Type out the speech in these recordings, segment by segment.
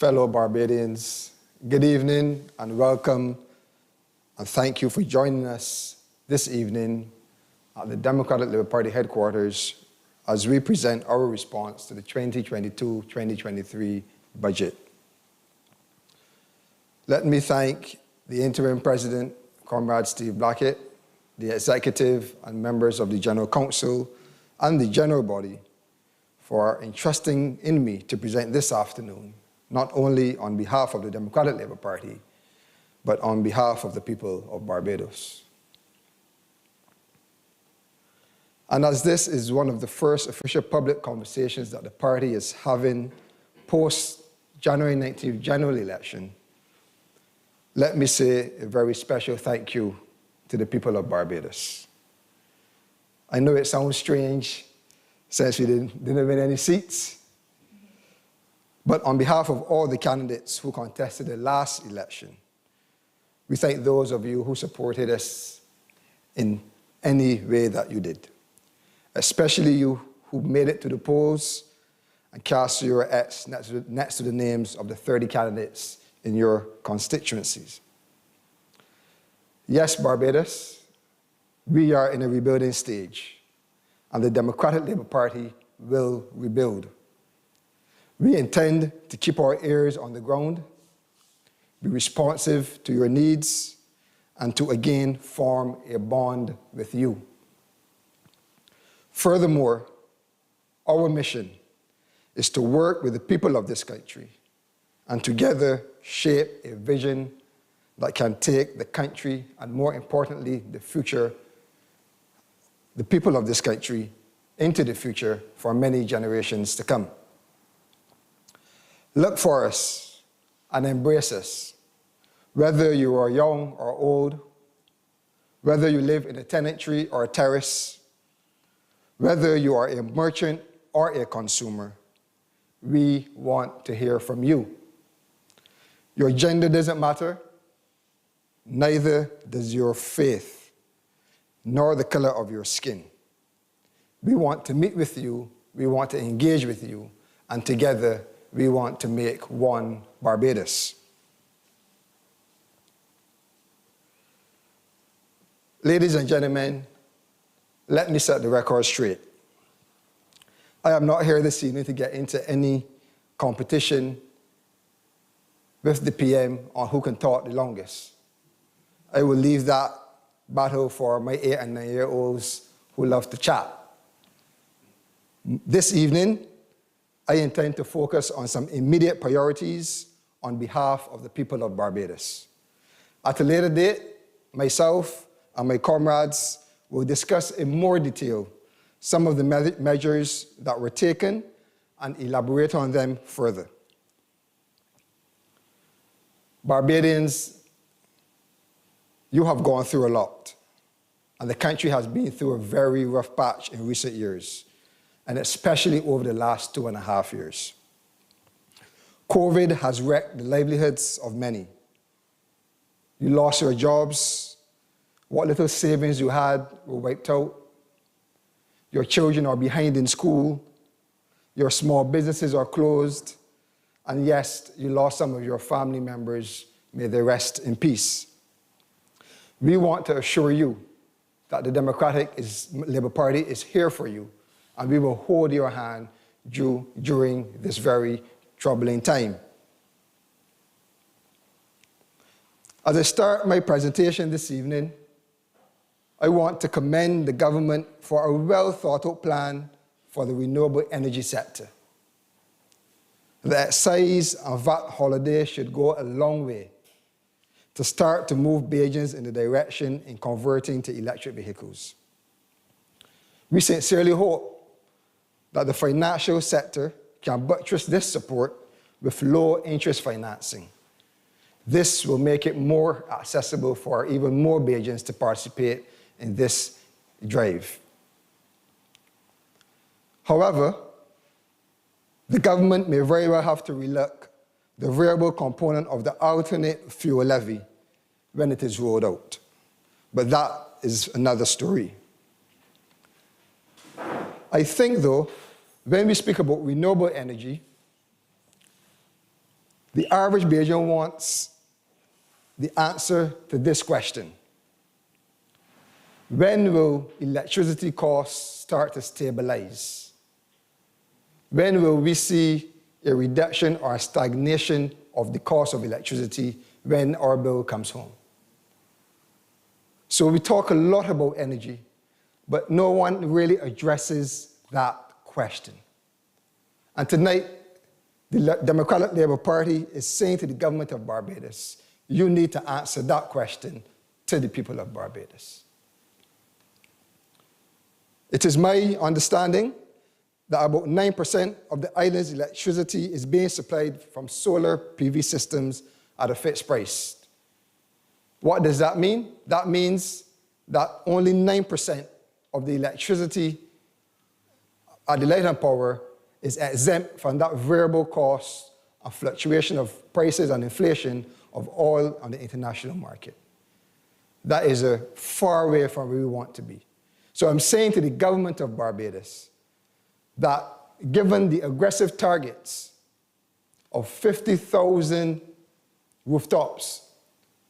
fellow Barbadians, good evening and welcome, and thank you for joining us this evening at the Democratic Labour Party headquarters as we present our response to the 2022-2023 budget. Let me thank the interim president, Comrade Steve Blackett, the executive and members of the General Council and the general body for entrusting in me to present this afternoon, not only on behalf of the Democratic Labour Party, but on behalf of the people of Barbados. And as this is one of the first official public conversations that the party is having post-January 19th general election, let me say a very special thank you to the people of Barbados. I know it sounds strange since we didn't win any seats, but on behalf of all the candidates who contested the last election, we thank those of you who supported us in any way that you did, especially you who made it to the polls and cast your X next to the names of the 30 candidates in your constituencies. Yes, Barbados, we are in a rebuilding stage, and the Democratic Labour Party will rebuild. We intend to keep our ears on the ground, be responsive to your needs, and to again form a bond with you. Furthermore, our mission is to work with the people of this country and together shape a vision that can take the country and, more importantly, the people of this country into the future for many generations to come. Look for us and embrace us, whether you are young or old, whether you live in a tenantry or a terrace, whether you are a merchant or a consumer. We want to hear from you. Your gender doesn't matter, neither does your faith, nor the color of your skin. We want to meet with you, we want to engage with you, and together we want to make one Barbados. Ladies and gentlemen, let me set the record straight. I am not here this evening to get into any competition with the PM on who can talk the longest. I will leave that battle for my 8 and 9-year-olds who love to chat. This evening, I intend to focus on some immediate priorities on behalf of the people of Barbados. At a later date, myself and my comrades will discuss in more detail some of the measures that were taken and elaborate on them further. Barbadians, you have gone through a lot, and the country has been through a very rough patch in recent years, and especially over the last 2.5 years. COVID has wrecked the livelihoods of many. You lost your jobs. What little savings you had were wiped out. Your children are behind in school. Your small businesses are closed. And yes, you lost some of your family members. May they rest in peace. We want to assure you that the Democratic Labour Party is here for you, and we will hold your hand during this very troubling time. As I start my presentation this evening, I want to commend the government for a well-thought-out plan for the renewable energy sector. The excise and VAT holiday should go a long way to start to move Bajans in the direction in converting to electric vehicles. We sincerely hope that the financial sector can buttress this support with low-interest financing. This will make it more accessible for even more Bajans to participate in this drive. However, the government may very well have to relook the variable component of the alternate fuel levy when it is rolled out. But that is another story. I think, though, when we speak about renewable energy, The average Bajan wants the answer to this question. When will electricity costs start to stabilize? When will we see a reduction or a stagnation of the cost of electricity when our bill comes home? So we talk a lot about energy, but no one really addresses that question. And tonight, the Democratic Labour Party is saying to the government of Barbados, you need to answer that question to the people of Barbados. It is my understanding that about 9% of the island's electricity is being supplied from solar PV systems at a fixed price. What does that mean? That means that only 9% of the electricity at the light and power is exempt from that variable cost of fluctuation of prices and inflation of oil on the international market. That is a far away from where we want to be. So I'm saying to the government of Barbados that given the aggressive targets of 50,000 rooftops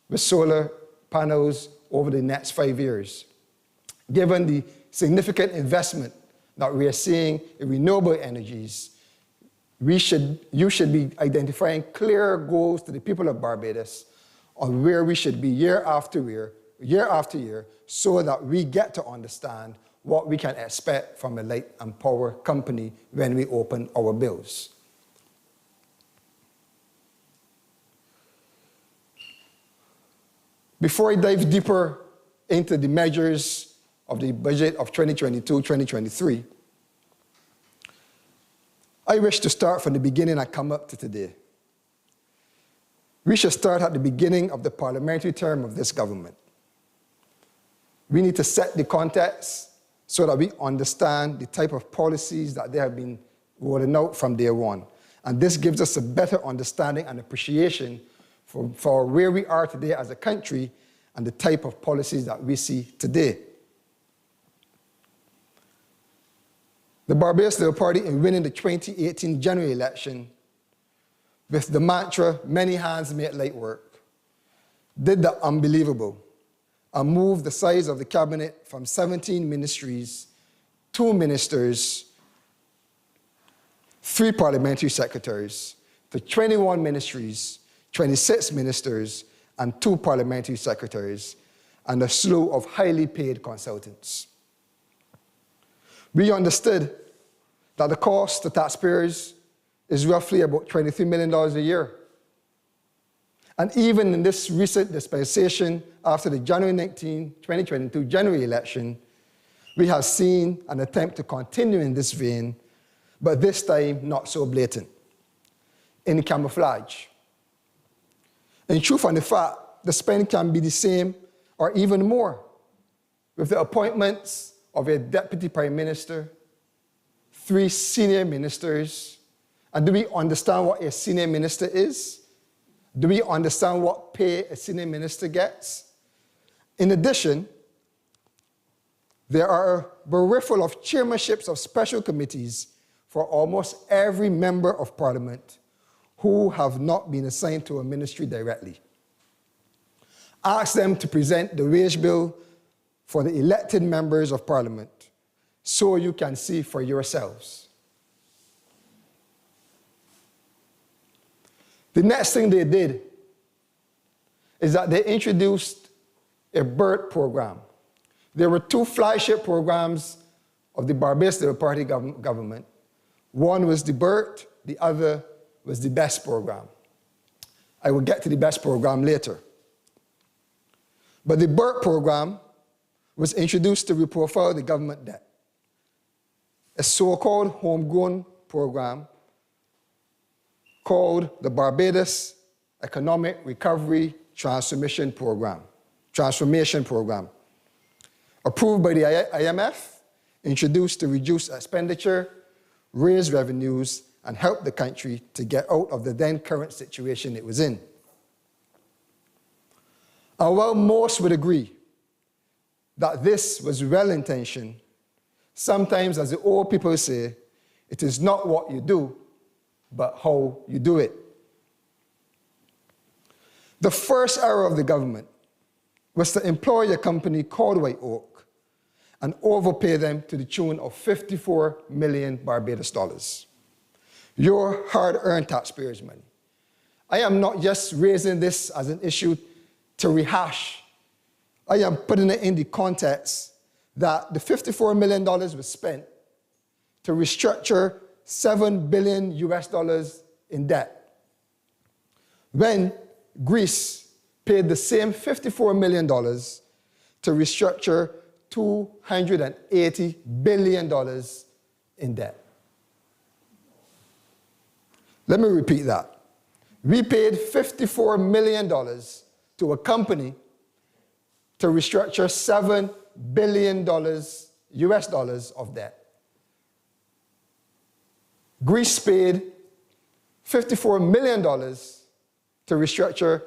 with solar panels over the next 5 years, given the significant investment that we are seeing in renewable energies, you should be identifying clear goals to the people of Barbados on where we should be year after year, so that we get to understand what we can expect from a light and power company when we open our bills. Before I dive deeper into the measures of the budget of 2022-2023, I wish to start from the beginning and come up to today. We should start at the beginning of the parliamentary term of this government. We need to set the context so that we understand the type of policies that they have been rolling out from day one. And this gives us a better understanding and appreciation for where we are today as a country and the type of policies that we see today. The Barbados Labour Party, in winning the 2018 general election with the mantra, many hands make light work, did the unbelievable and moved the size of the cabinet from 17 ministries, 2 ministers, 3 parliamentary secretaries, to 21 ministries, 26 ministers, and 2 parliamentary secretaries, and a slew of highly paid consultants. We understood that the cost to taxpayers is roughly about $23 million a year. And even in this recent dispensation after the January 19, 2022 general election, we have seen an attempt to continue in this vein, but this time not so blatant, in camouflage. In truth and the fact, the spend can be the same or even more with the appointments of a deputy prime minister, 3 senior ministers. And do we understand what a senior minister is? Do we understand what pay a senior minister gets? In addition, there are a bereft of chairmanships of special committees for almost every member of parliament who have not been assigned to a ministry directly. Ask them to present the wage bill for the elected members of parliament so you can see for yourselves. The next thing they did is that they introduced a BERT program. There were 2 flagship programs of the Barbados Labour Party government. One was the BERT, the other was the BEST program. I will get to the BEST program later. But the BERT program was introduced to reprofile the government debt, a so-called homegrown program called the Barbados Economic Recovery Transformation Program, approved by the IMF, introduced to reduce expenditure, raise revenues, and help the country to get out of the then current situation it was in. And while most would agree that this was well-intentioned, sometimes, as the old people say, it is not what you do, but how you do it. The first error of the government was to employ a company called White Oak and overpay them to the tune of 54 million Barbados dollars. Your hard-earned taxpayers' money. I am not just raising this as an issue to rehash. I am putting it in the context that the $54 million was spent to restructure $7 billion in debt, when Greece paid the same $54 million to restructure $280 billion in debt. Let me repeat that. We paid $54 million to a company to restructure $7 billion of debt. Greece paid $54 million to restructure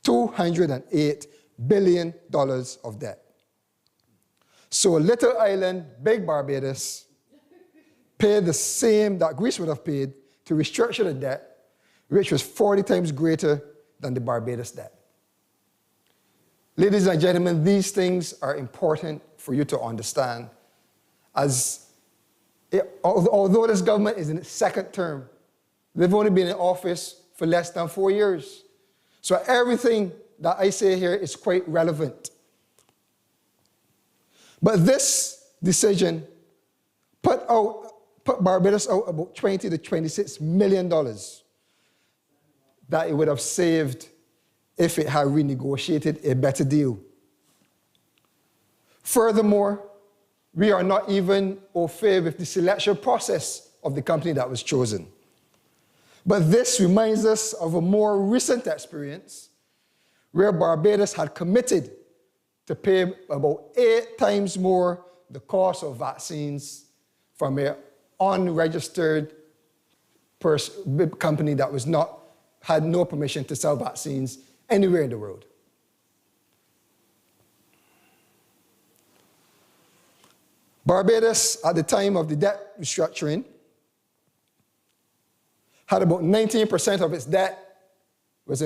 $208 billion of debt. So little island, big Barbados, paid the same that Greece would have paid to restructure the debt, which was 40 times greater than the Barbados debt. Ladies and gentlemen, these things are important for you to understand, as although this government is in its second term, they've only been in office for less than 4 years. So everything that I say here is quite relevant. But this decision put Barbados out about $20 to $26 million that it would have saved if it had renegotiated a better deal. Furthermore, we are not even au fait with the selection process of the company that was chosen. But this reminds us of a more recent experience where Barbados had committed to pay about 8 times more the cost of vaccines from an unregistered company that had no permission to sell vaccines anywhere in the world. Barbados, at the time of the debt restructuring, had about 19% of its debt was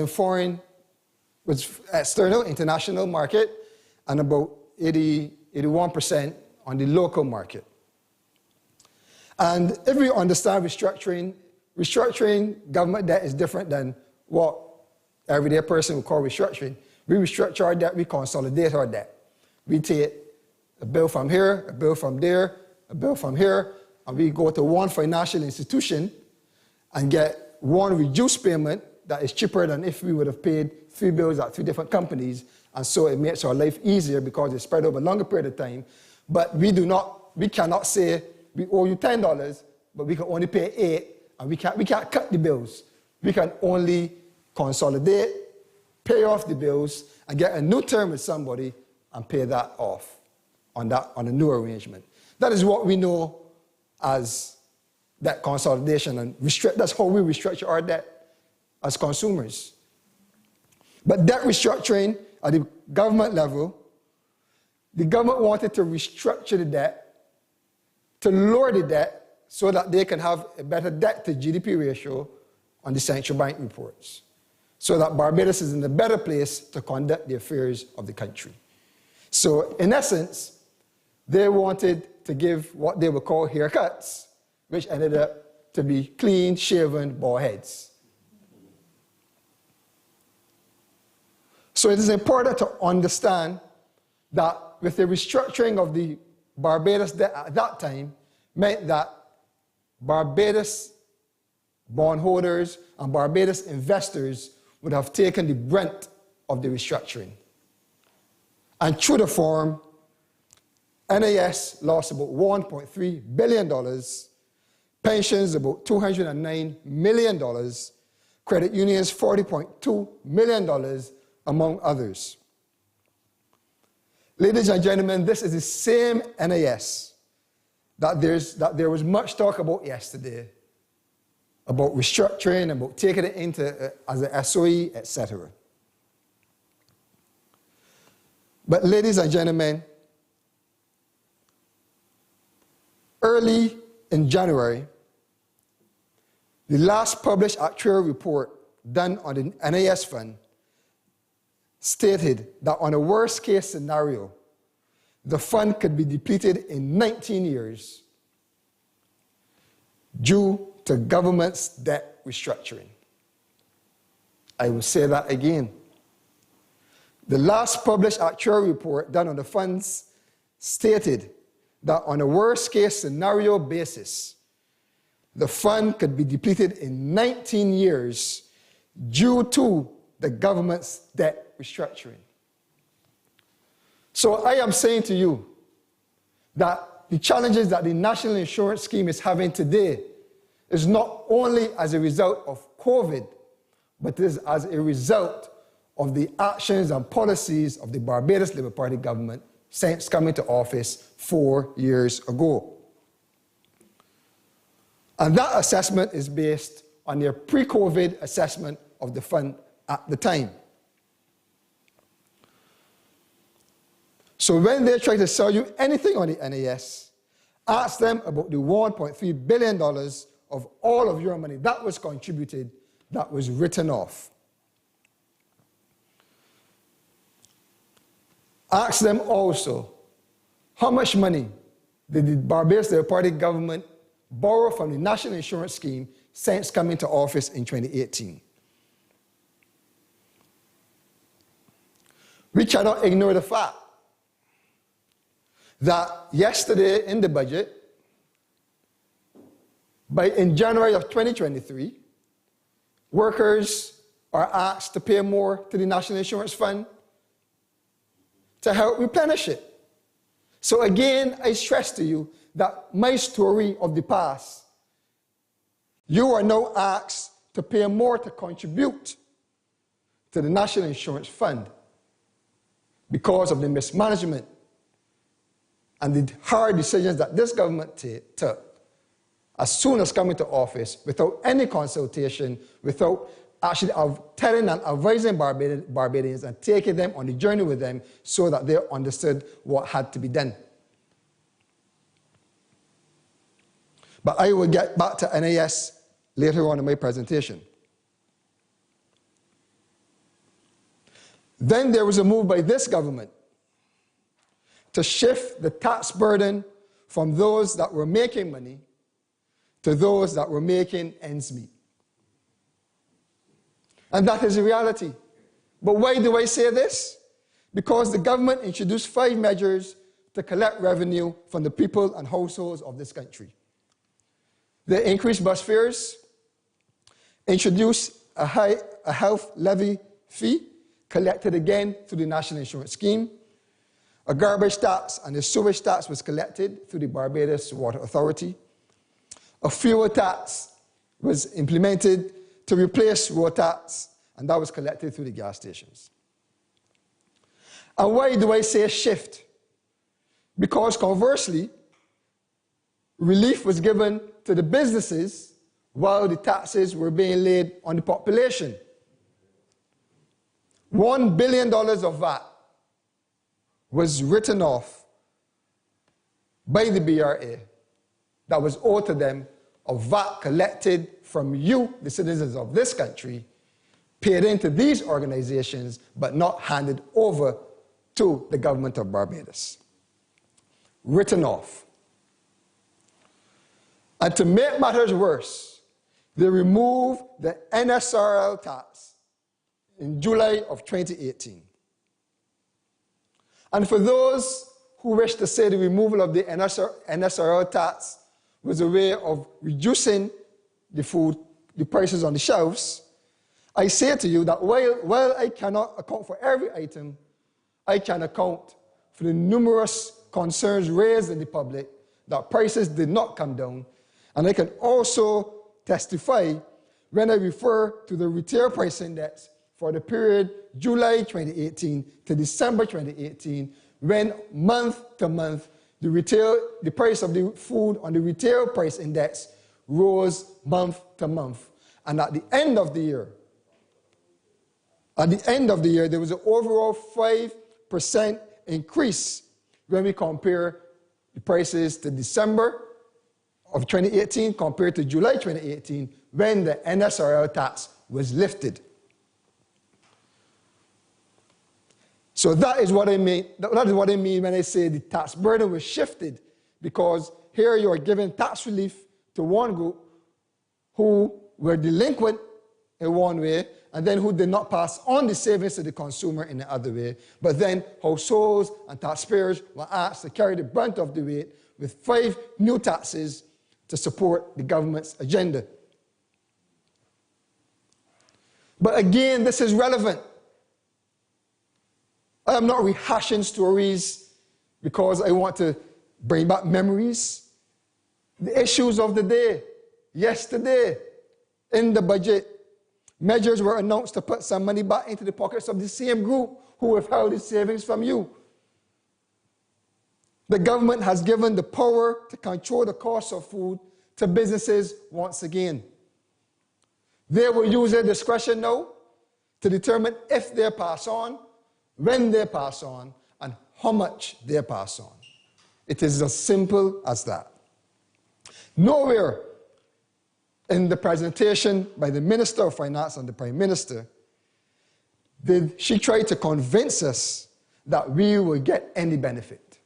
external, international market, and about 81% on the local market. And if we understand restructuring government debt is different than what everyday person would call restructuring. We restructure our debt, we consolidate our debt. We take a bill from here, a bill from there, a bill from here, and we go to one financial institution and get one reduced payment that is cheaper than if we would have paid 3 bills at 3 different companies, and so it makes our life easier because it's spread over a longer period of time. But we cannot say we owe you $10, but we can only pay 8, and we can't cut the bills. We can only consolidate, pay off the bills, and get a new term with somebody and pay that off on a new arrangement. That is what we know as debt consolidation, and that's how we restructure our debt as consumers. But debt restructuring at the government level, the government wanted to restructure the debt, to lower the debt so that they can have a better debt to GDP ratio on the central bank reports, so that Barbados is in a better place to conduct the affairs of the country. So in essence, they wanted to give what they would call haircuts, which ended up to be clean, shaven, bald heads. So it is important to understand that with the restructuring of the Barbados debt at that time meant that Barbados bondholders and Barbados investors would have taken the brunt of the restructuring. And through the form, NAS lost about $1.3 billion, pensions about $209 million, credit unions $40.2 million, among others. Ladies and gentlemen, this is the same NAS that there was much talk about yesterday, about restructuring, about taking it into as an SOE, etc. But ladies and gentlemen, early in January, the last published actuarial report done on the NIS fund stated that on a worst case scenario, the fund could be depleted in 19 years due to government's debt restructuring. I will say that again. The last published actuarial report done on the funds stated that on a worst case scenario basis, the fund could be depleted in 19 years due to the government's debt restructuring. So I am saying to you that the challenges that the National Insurance Scheme is having today is not only as a result of COVID, but it is as a result of the actions and policies of the Barbados Labour Party government since coming to office 4 years ago. And that assessment is based on their pre-COVID assessment of the fund at the time. So when they try to sell you anything on the NAS, ask them about the $1.3 billion of all of your money that was contributed, that was written off. Ask them also, how much money did the Barbados Labour Party government borrow from the National Insurance Scheme since coming to office in 2018? We cannot ignore the fact that yesterday in the budget, in January of 2023, workers are asked to pay more to the National Insurance Fund to help replenish it. So again, I stress to you that my story of the past, you are now asked to pay more to contribute to the National Insurance Fund because of the mismanagement and the hard decisions that this government took as soon as coming to office without any consultation, without actually telling and advising Barbadians and taking them on the journey with them so that they understood what had to be done. But I will get back to NAS later on in my presentation. Then there was a move by this government to shift the tax burden from those that were making money to those that were making ends meet. And that is a reality. But why do I say this? Because the government introduced 5 measures to collect revenue from the people and households of this country. They increased bus fares, introduced a health levy fee, collected again through the National Insurance Scheme. A garbage tax and a sewage tax was collected through the Barbados Water Authority. A fuel tax was implemented to replace road tax, and that was collected through the gas stations. And why do I say shift? Because conversely, relief was given to the businesses while the taxes were being laid on the population. $1 billion of VAT was written off by the BRA that was owed to them of VAT collected from you, the citizens of this country, paid into these organizations, but not handed over to the government of Barbados. Written off. And to make matters worse, they removed the NSRL tax in July of 2018. And for those who wish to say the removal of the NSRL tax was a way of reducing the prices on the shelves, I say to you that while I cannot account for every item, I can account for the numerous concerns raised in the public that prices did not come down. And I can also testify when I refer to the retail price index for the period July 2018 to December 2018, when month to month, the price of the food on the retail price index rose month to month. And at the end of the year, there was an overall 5% increase when we compare the prices to December of 2018 compared to July 2018, when the NSRL tax was lifted. So that is what I mean. That is what I mean when I say the tax burden was shifted, because here you are giving tax relief to one group who were delinquent in one way, and then who did not pass on the savings to the consumer in the other way. But then households and taxpayers were asked to carry the brunt of the weight with 5 new taxes to support the government's agenda. But again, this is relevant. I am not rehashing stories because I want to bring back memories. The issues of the day, yesterday, in the budget, measures were announced to put some money back into the pockets of the same group who withheld its savings from you. The government has given the power to control the cost of food to businesses once again. They will use their discretion now to determine if they pass on, when they pass on, and how much they pass on. It is as simple as that. Nowhere in the presentation by the Minister of Finance and the Prime Minister did she try to convince us that we will get any benefit.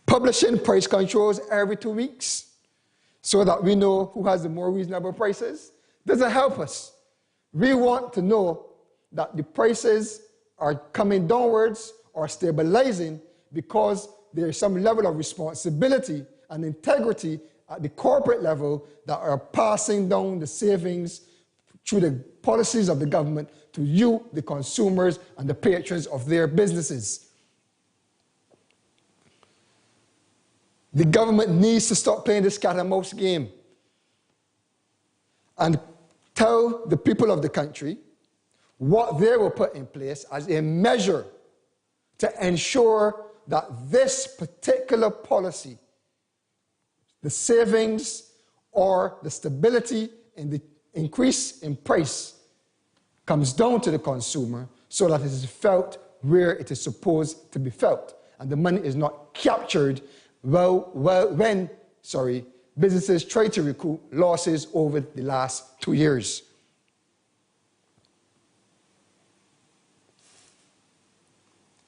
Publishing price controls every 2 weeks so that we know who has the more reasonable prices doesn't help us. We want to know that the prices are coming downwards or stabilizing because there is some level of responsibility and integrity at the corporate level that are passing down the savings through the policies of the government to you, the consumers, and the patrons of their businesses. The government needs to stop playing this cat and mouse game and tell the people of the country what they will put in place as a measure to ensure that this particular policy, the savings or the stability in the increase in price, comes down to the consumer so that it is felt where it is supposed to be felt, and the money is not captured when businesses try to recoup losses over the last 2 years.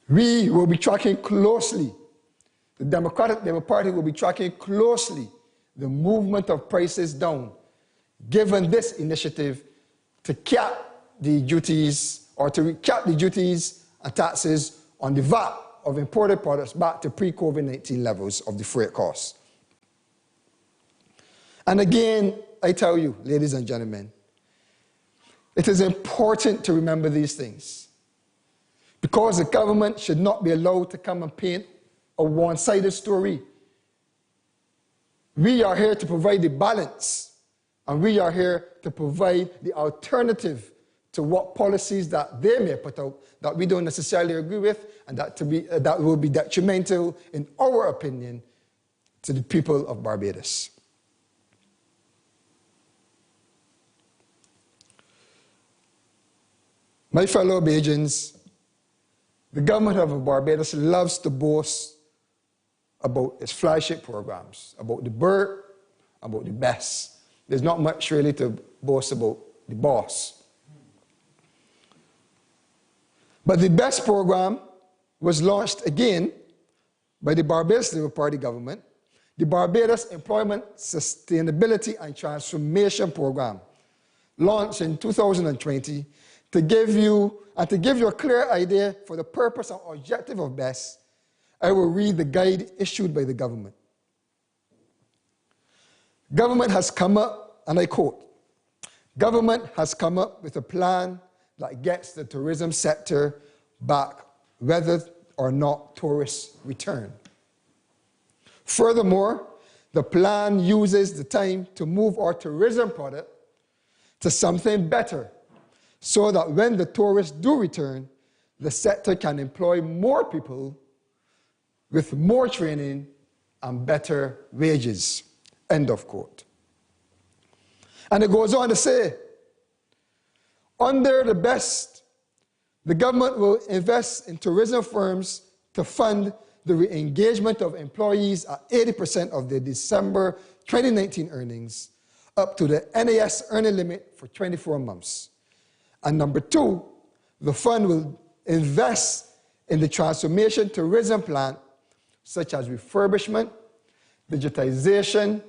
We will be tracking closely, the Democratic Labour Party will be tracking closely the movement of prices down, given this initiative to cap the duties, or to cap the duties and taxes on the VAT of imported products back to pre-COVID-19 levels of the freight costs. And again, I tell you, ladies and gentlemen, it is important to remember these things, because the government should not be allowed to come and paint a one-sided story. We are here to provide the balance, and we are here to provide the alternative to what policies that they may put out that we don't necessarily agree with, and that will be detrimental, in our opinion, to the people of Barbados. My fellow Bajans, the government of Barbados loves to boast about its flagship programs, about the BERT, about the BESS. There's not much really to boast about the BOSS. But the BESS program was launched again by the Barbados Labour Party government, the Barbados Employment Sustainability and Transformation Program, launched in 2020 to give you a clear idea for the purpose and objective of BESS. I will read the guide issued by the government. Government has come up, and I quote, government has come up with a plan that gets the tourism sector back whether or not tourists return. Furthermore, the plan uses the time to move our tourism product to something better so that when the tourists do return, the sector can employ more people with more training and better wages. End of quote. And it goes on to say, under the BEST, the government will invest in tourism firms to fund the re-engagement of employees at 80% of their December 2019 earnings, up to the NAS earning limit for 24 months. And number two, the fund will invest in the transformation tourism plan, such as refurbishment, digitization,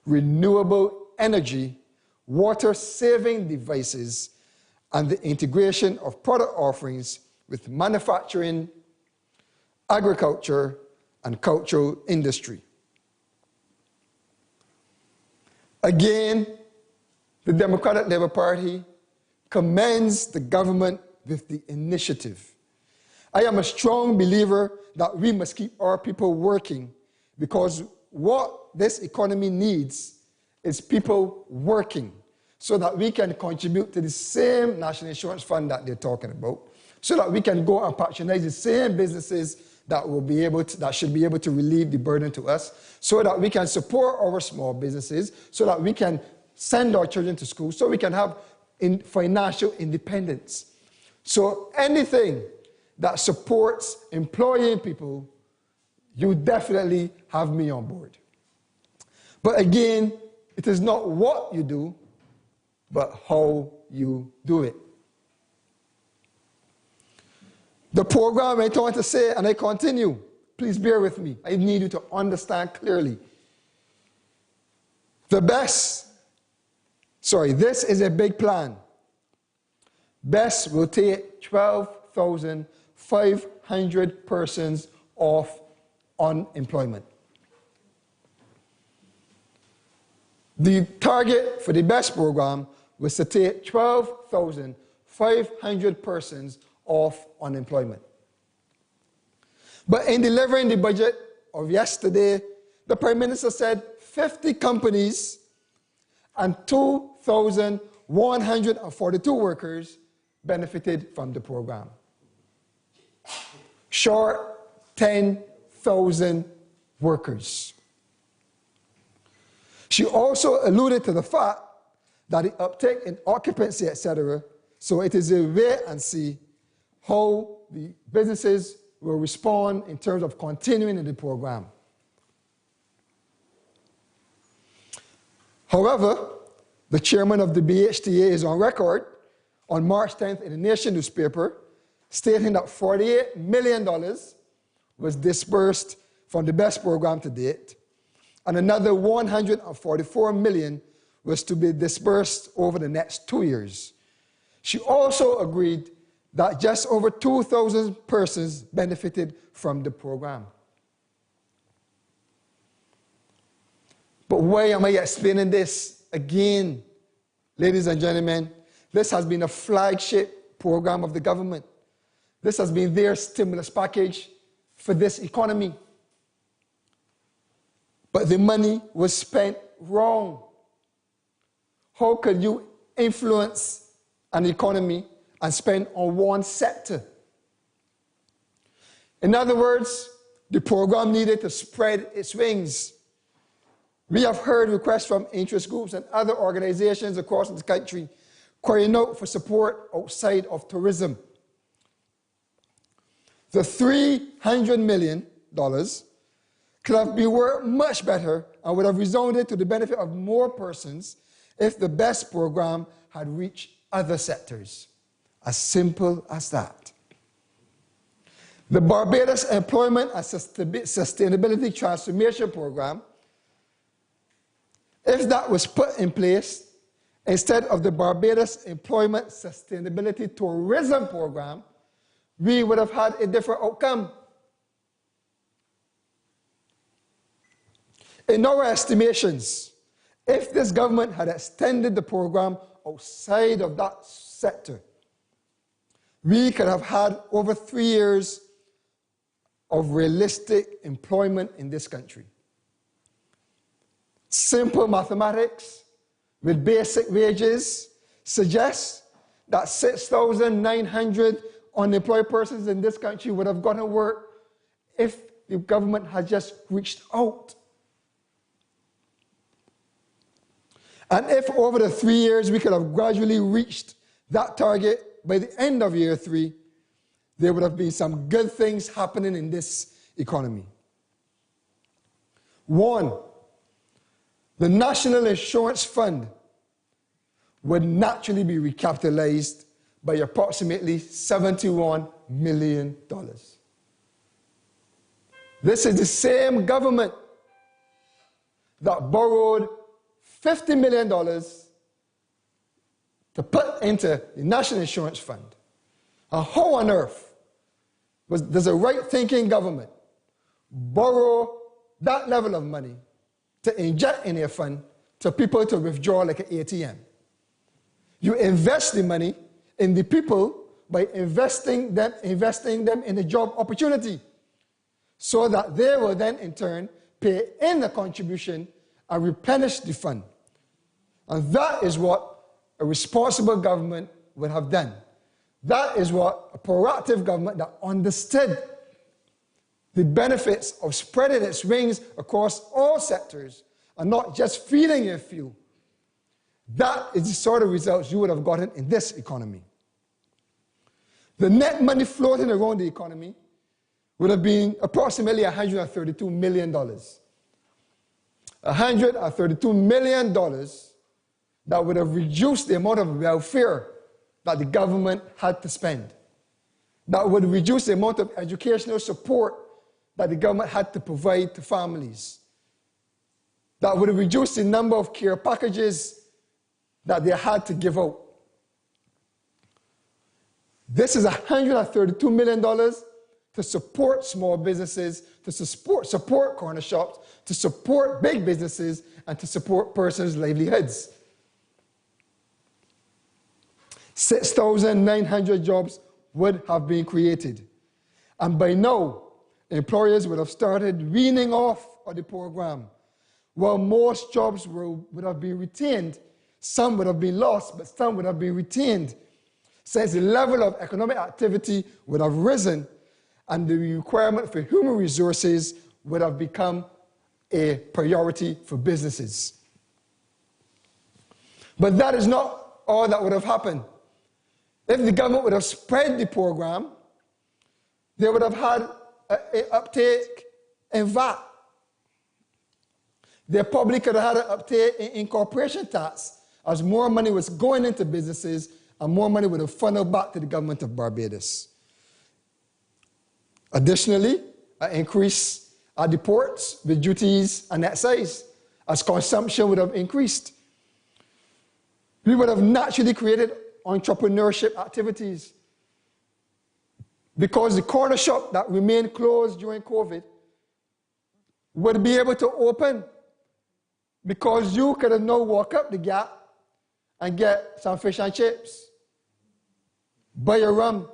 renewable energy, water-saving devices, and the integration of product offerings with manufacturing, agriculture, and cultural industry. Again, the Democratic Labour Party commends the government with the initiative. I am a strong believer that we must keep our people working, because what this economy needs is people working so that we can contribute to the same national insurance fund that they're talking about, so that we can go and patronize the same businesses that should be able to relieve the burden to us, so that we can support our small businesses, so that we can send our children to school, so we can have financial independence. So anything that supports employing people, you definitely have me on board. But again, it is not what you do, but how you do it. The program went on to say, and I continue, please bear with me, I need you to understand clearly. This is a big plan. BESS will take 12,500 persons off unemployment. The target for the BESS program was to take 12,500 persons off unemployment. But in delivering the budget of yesterday, the Prime Minister said 50 companies and 2,142 workers benefited from the program. Short 10,000 workers. She also alluded to the fact that the uptick in occupancy, etc., so it is a wait and see how the businesses will respond in terms of continuing in the program. However, the chairman of the BHTA is on record on March 10th in the Nation newspaper stating that $48 million was disbursed from the BESS program to date, and another $144 million was to be disbursed over the next 2 years. She also agreed that just over 2,000 persons benefited from the program. But why am I explaining this again? Ladies and gentlemen, this has been a flagship program of the government. This has been their stimulus package for this economy. But the money was spent wrong. How could you influence an economy and spend on one sector? In other words, the program needed to spread its wings. We have heard requests from interest groups and other organizations across the country crying out for support outside of tourism. The $300 million could have been worked much better and would have resounded to the benefit of more persons if the BESS program had reached other sectors. As simple as that. The Barbados Employment and Sustainability Transformation Program, if that was put in place instead of the Barbados Employment Sustainability Tourism Program, we would have had a different outcome. In our estimations, if this government had extended the program outside of that sector, we could have had over 3 years of realistic employment in this country. Simple mathematics with basic wages suggests that 6,900 unemployed persons in this country would have gotten work if the government had just reached out. And if over the 3 years we could have gradually reached that target by the end of year 3, there would have been some good things happening in this economy. One, the National Insurance Fund would naturally be recapitalized by approximately $71 million. This is the same government that borrowed $50 million to put into the National Insurance Fund. And how on earth does a right-thinking government borrow that level of money to inject in a fund to people to withdraw like an ATM? You invest the money in the people by investing them in a job opportunity so that they will then in turn pay in a contribution and replenish the fund. And that is what a responsible government would have done. That is what a proactive government that understood the benefits of spreading its wings across all sectors and not just feeding a few. That is the sort of results you would have gotten in this economy. The net money floating around the economy would have been approximately $132 million. $132 million that would have reduced the amount of welfare that the government had to spend. That would reduce the amount of educational support that the government had to provide to families. That would reduce the number of care packages that they had to give out. This is $132 million to support small businesses, to support corner shops, to support big businesses, and to support persons' livelihoods. 6,900 jobs would have been created. And by now, employers would have started weaning off of the program. While most jobs would have been retained, some would have been lost, but some would have been retained, since the level of economic activity would have risen and the requirement for human resources would have become a priority for businesses. But that is not all that would have happened. If the government would have spread the program, they would have had an uptake in VAT. They probably could have had an uptake in corporation tax as more money was going into businesses and more money would have funneled back to the government of Barbados. Additionally, an increase at the ports with duties and excise as consumption would have increased. We would have naturally created entrepreneurship activities because the corner shop that remained closed during COVID would be able to open because you could have now walk up the gap and get some fish and chips, buy a rum.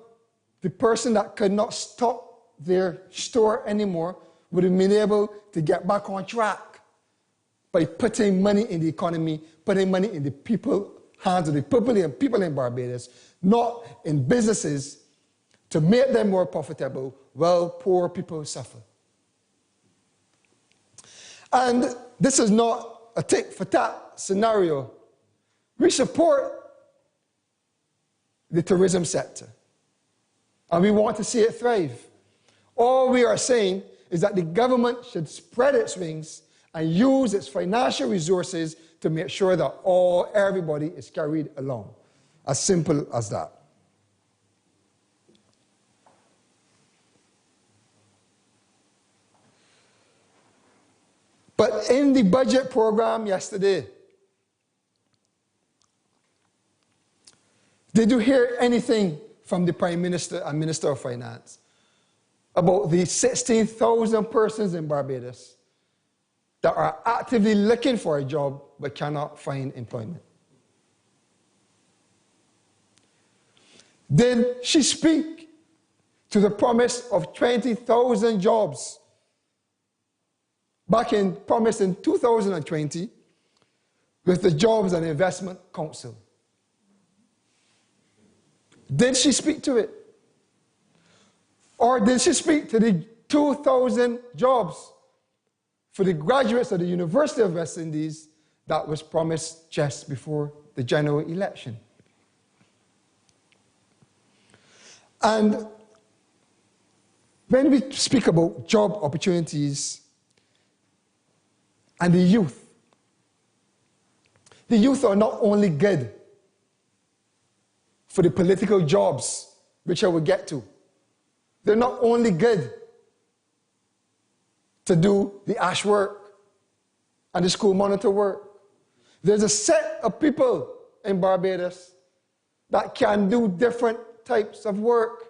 The person that could not stock their store anymore would have been able to get back on track by putting money in the economy, putting money in the hands of the people in Barbados, not in businesses to make them more profitable while poor people suffer. And this is not a tit-for-tat scenario. We support the tourism sector, and we want to see it thrive. All we are saying is that the government should spread its wings and use its financial resources to make sure that everybody is carried along. As simple as that. But in the budget program yesterday, did you hear anything from the Prime Minister and Minister of Finance about the 16,000 persons in Barbados that are actively looking for a job but cannot find employment? Did she speak to the promise of 20,000 jobs promised in 2020 with the Jobs and Investment Council? Did she speak to it? Or did she speak to the 2,000 jobs for the graduates of the University of West Indies that was promised just before the general election? And when we speak about job opportunities and the youth, The youth are not only good for the political jobs, which I will get to. They're not only good to do the ash work and the school monitor work. There's a set of people in Barbados that can do different types of work.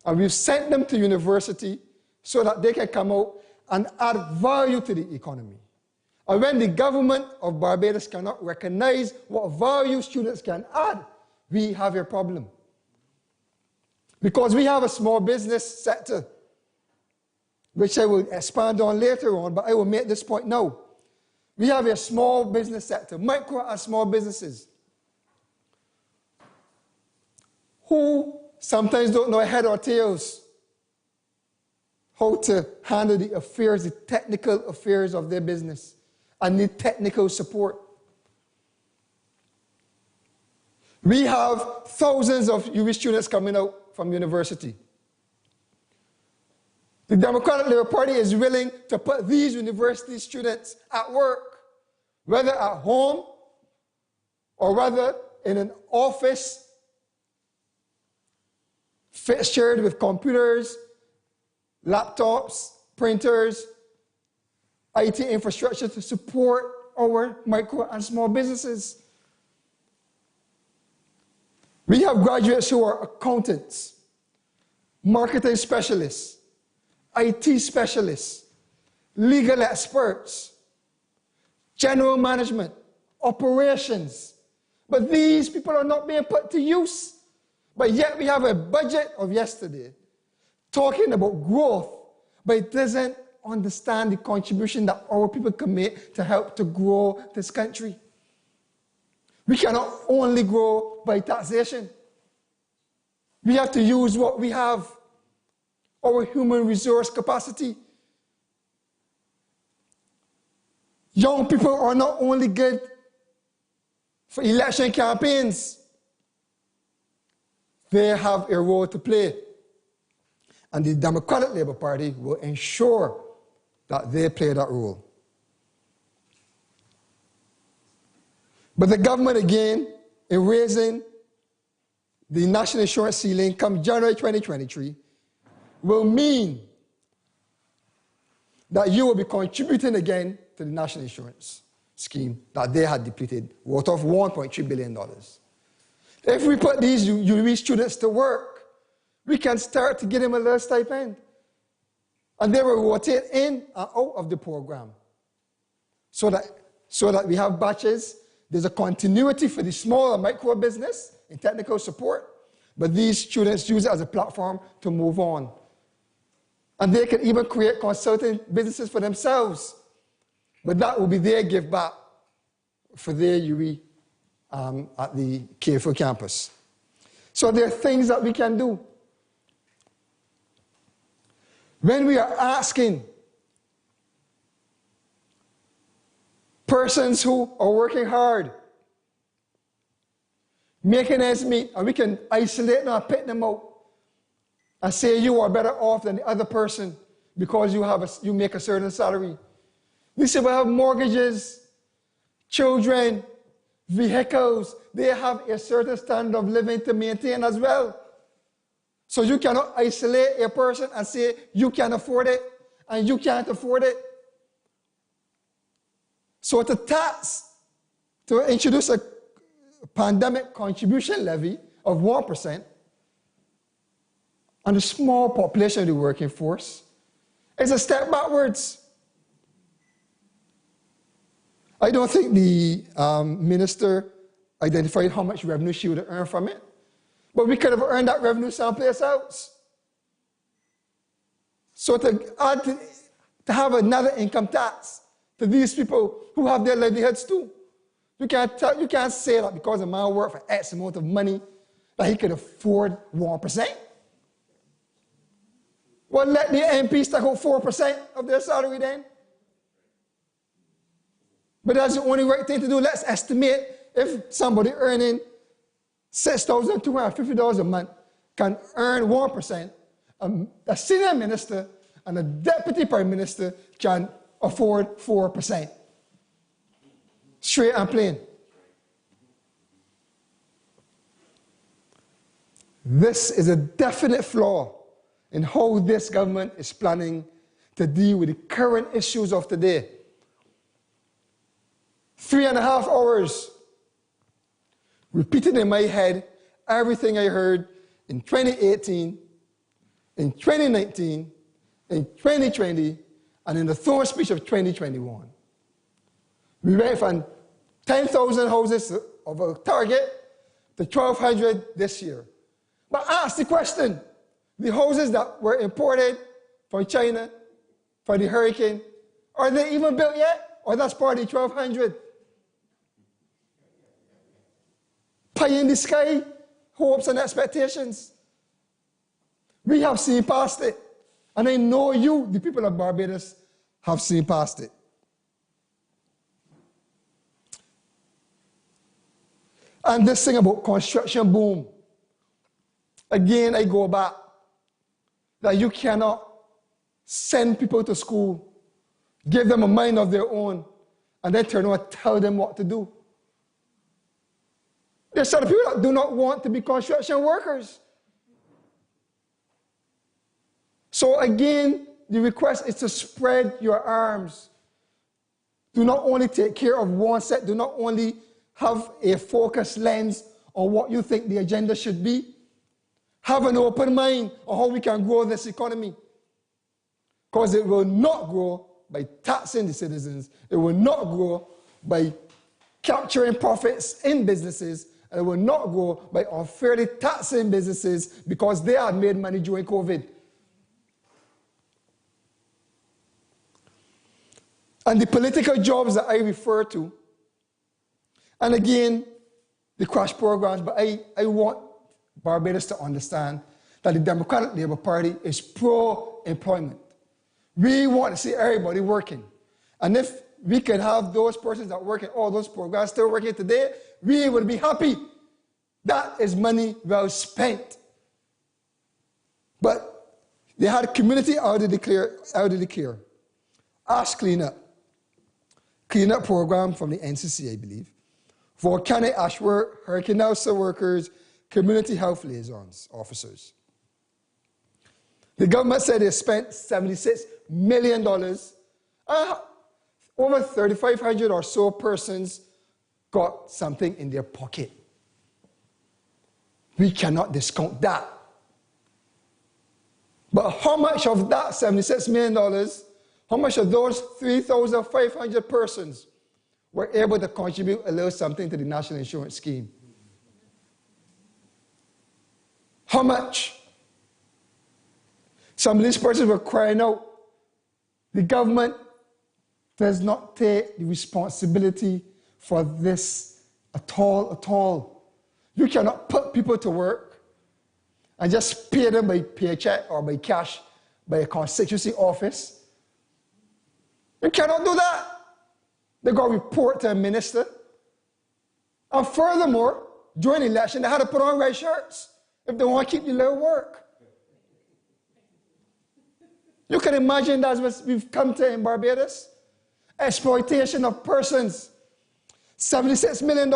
And we've sent them to university so that they can come out and add value to the economy. And when the government of Barbados cannot recognize what value students can add, we have a problem. Because we have a small business sector, which I will expand on later on, but I will make this point now. We have a small business sector, micro and small businesses, who sometimes don't know head or tails how to handle the affairs, the technical affairs of their business, and need technical support. We have thousands of UWI students coming out from university. The Democratic Labour Party is willing to put these university students at work, whether at home or whether in an office fixtured with computers, laptops, printers, IT infrastructure to support our micro and small businesses. We have graduates who are accountants, marketing specialists, IT specialists, legal experts, general management, operations. But these people are not being put to use. But yet we have a budget of yesterday talking about growth, but it doesn't understand the contribution that our people can make to help to grow this country. We cannot only grow by taxation. We have to use what we have, our human resource capacity. Young people are not only good for election campaigns, they have a role to play. And the Democratic Labour Party will ensure that they play that role. But the government, again, in raising the national insurance ceiling come January 2023, will mean that you will be contributing again to the national insurance scheme that they had depleted, worth of $1.3 billion. If we put these UWI students to work, we can start to get them a little stipend. And they will rotate in and out of the program so that we have batches. There's a continuity for the small and micro business in technical support, but these students use it as a platform to move on. And they can even create consulting businesses for themselves, but that will be their give back for their UWI at the KFO campus. So there are things that we can do. When we are asking persons who are working hard, making ends meet, and we can isolate them and pick them out and say you are better off than the other person because you make a certain salary. These people have mortgages, children, vehicles. They have a certain standard of living to maintain as well. So you cannot isolate a person and say you can afford it and you can't afford it. So to introduce a pandemic contribution levy of 1% on the small population of the working force is a step backwards. I don't think the minister identified how much revenue she would have earned from it. But we could have earned that revenue someplace else. So to have another income tax to these people who have their livelihoods too. You can't say that because a man worked for X amount of money that he could afford 1%. Well, let the MPs take out 4% of their salary then. But that's the only right thing to do. Let's estimate if somebody earning $6,250 a month can earn 1%. A senior minister and a deputy prime minister can afford 4%. Straight and plain. This is a definite flaw in how this government is planning to deal with the current issues of today. 3.5 hours, repeating in my head everything I heard in 2018, in 2019, in 2020, and in the throne speech of 2021. We went from 10,000 houses of a target to 1,200 this year. But ask the question, the houses that were imported from China for the hurricane, are they even built yet? Or that's part of the 1,200? Pie in the sky, hopes and expectations. We have seen past it. And I know you, the people of Barbados, have seen past it. And this thing about construction boom, again, I go back that you cannot send people to school, give them a mind of their own, and then turn around and tell them what to do. There's some people that do not want to be construction workers. So again, the request is to spread your arms. Do not only take care of one set, do not only have a focused lens on what you think the agenda should be. Have an open mind on how we can grow this economy. Because it will not grow by taxing the citizens. It will not grow by capturing profits in businesses. And it will not grow by unfairly taxing businesses because they had made money during COVID. And the political jobs that I refer to, and again, the crash programs, but I want Barbados to understand that the Democratic Labour Party is pro-employment. We want to see everybody working. And if we can have those persons that work in all those programs still working today, we would be happy. That is money well spent. But they had a community elderly care. Ash cleanup program from the NCC, I believe. Volcanic ash work, Hurricane Nelson workers, community health liaisons, officers. The government said they spent $76 million. Over 3,500 or so persons got something in their pocket. We cannot discount that. But how much of that $76 million, how much of those 3,500 persons were able to contribute a little something to the National Insurance Scheme? How much? Some of these persons were crying out. The government does not take the responsibility for this at all. You cannot put people to work and just pay them by paycheck or by cash by a constituency office. You cannot do that. They got to report to a minister. And furthermore, during the election, they had to put on red shirts if they want to keep the little work. You can imagine that's what we've come to in Barbados. Exploitation of persons. $76 million.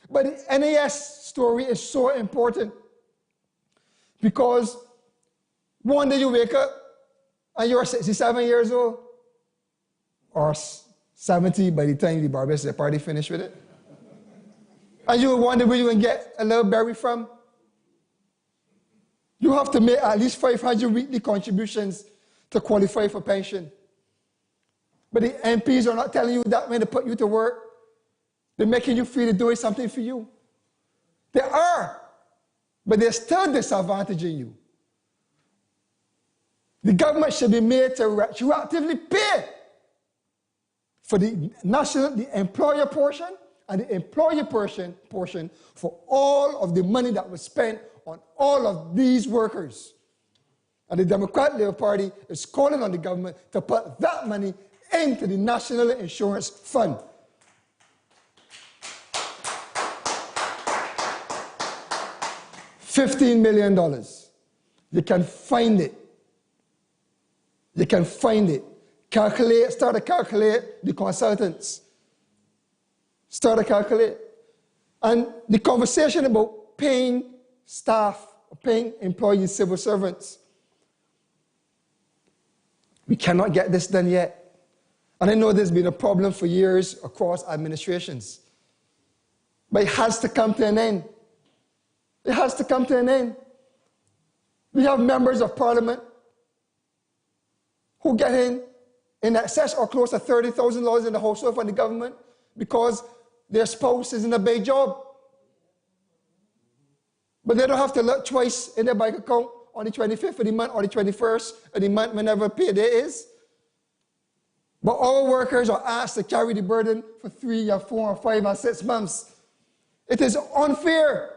But the NAS story is so important because one day you wake up and you're 67 years old, or 70 by the time the Barbados party finished with it. And you wonder where you can get a little berry from. You have to make at least 500 weekly contributions to qualify for pension. But the MPs are not telling you that when they put you to work. They're making you feel they're doing something for you. They are, but they're still disadvantaging you. The government should be made to retroactively pay for the employer portion and the employer portion for all of the money that was spent on all of these workers. And the Democratic Labour Party is calling on the government to put that money into the National Insurance Fund. $15 million. You can find it. You can find it. Start to calculate the consultants. Start to calculate. And the conversation about paying staff, paying employees, civil servants, we cannot get this done yet. And I know there's been a problem for years across administrations. But it has to come to an end. It has to come to an end. We have members of parliament who get in excess or close to $30,000 in the household from the government because their spouse is in a big job. But they don't have to look twice in their bank account on the 25th of the month or the 21st of the month whenever payday is. But all workers are asked to carry the burden for 3 or 4 or 5 or 6 months. It is unfair.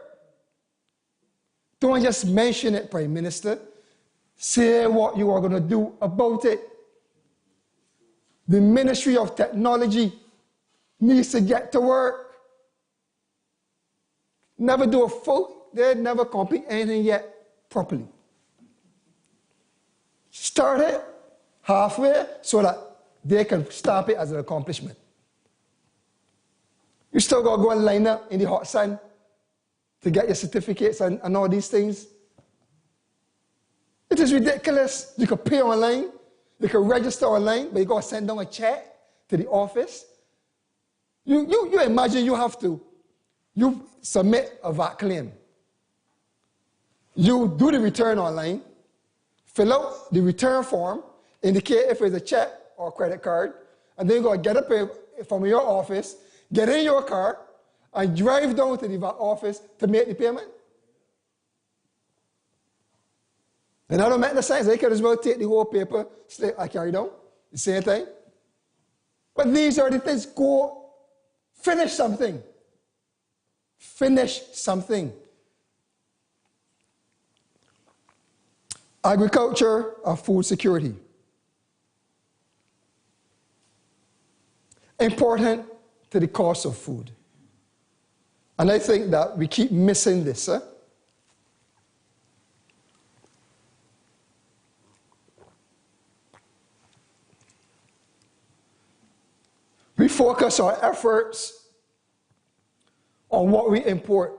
Don't just mention it, Prime Minister. Say what you are going to do about it. The Ministry of Technology needs to get to work. Never do a full, they never complete anything yet properly. Start it halfway so that they can stamp it as an accomplishment. You still got to go and line up in the hot sun to get your certificates and all these things. It is ridiculous. You can pay online, you can register online, but you got to send down a check to the office. You imagine you submit a VAT claim. You do the return online, fill out the return form, indicate if it's a check or a credit card, and then you got to get up from your office, get in your car, and drive down to the VAT office to make the payment. And that don't make no sense. They could as well take the whole paper, slip, I carry down, the same thing. But these are the things. Go finish something. Finish something. Agriculture and food security. Important to the cost of food. And I think that we keep missing this. We focus our efforts on what we import.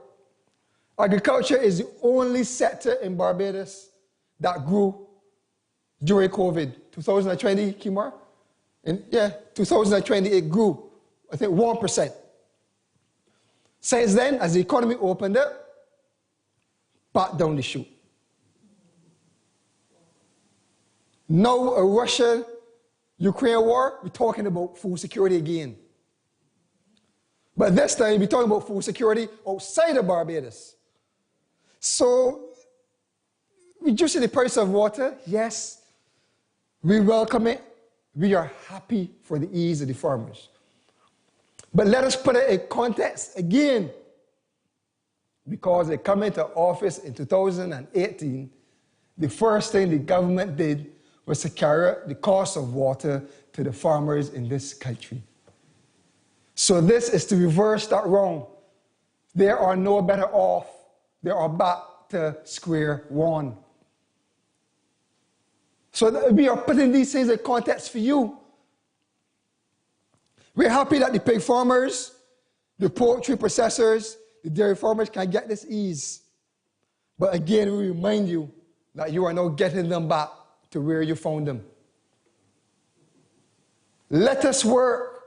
Agriculture is the only sector in Barbados that grew during COVID. 2020, Kimar? 2020 it grew, I think 1%. Since then, as the economy opened up, back down the chute. Now a Russia-Ukraine war, we're talking about food security again. But this time, we're talking about food security outside of Barbados. So, reducing the price of water, yes, we welcome it. We are happy for the ease of the farmers. But let us put it in context again. Because they come into office in 2018, the first thing the government did was to carry the cost of water to the farmers in this country. So this is to reverse that wrong. They are no better off. They are back to square one. So we are putting these things in context for you. We're happy that the pig farmers, the poultry processors, the dairy farmers can get this ease. But again, we remind you that you are now getting them back to where you found them. Let us work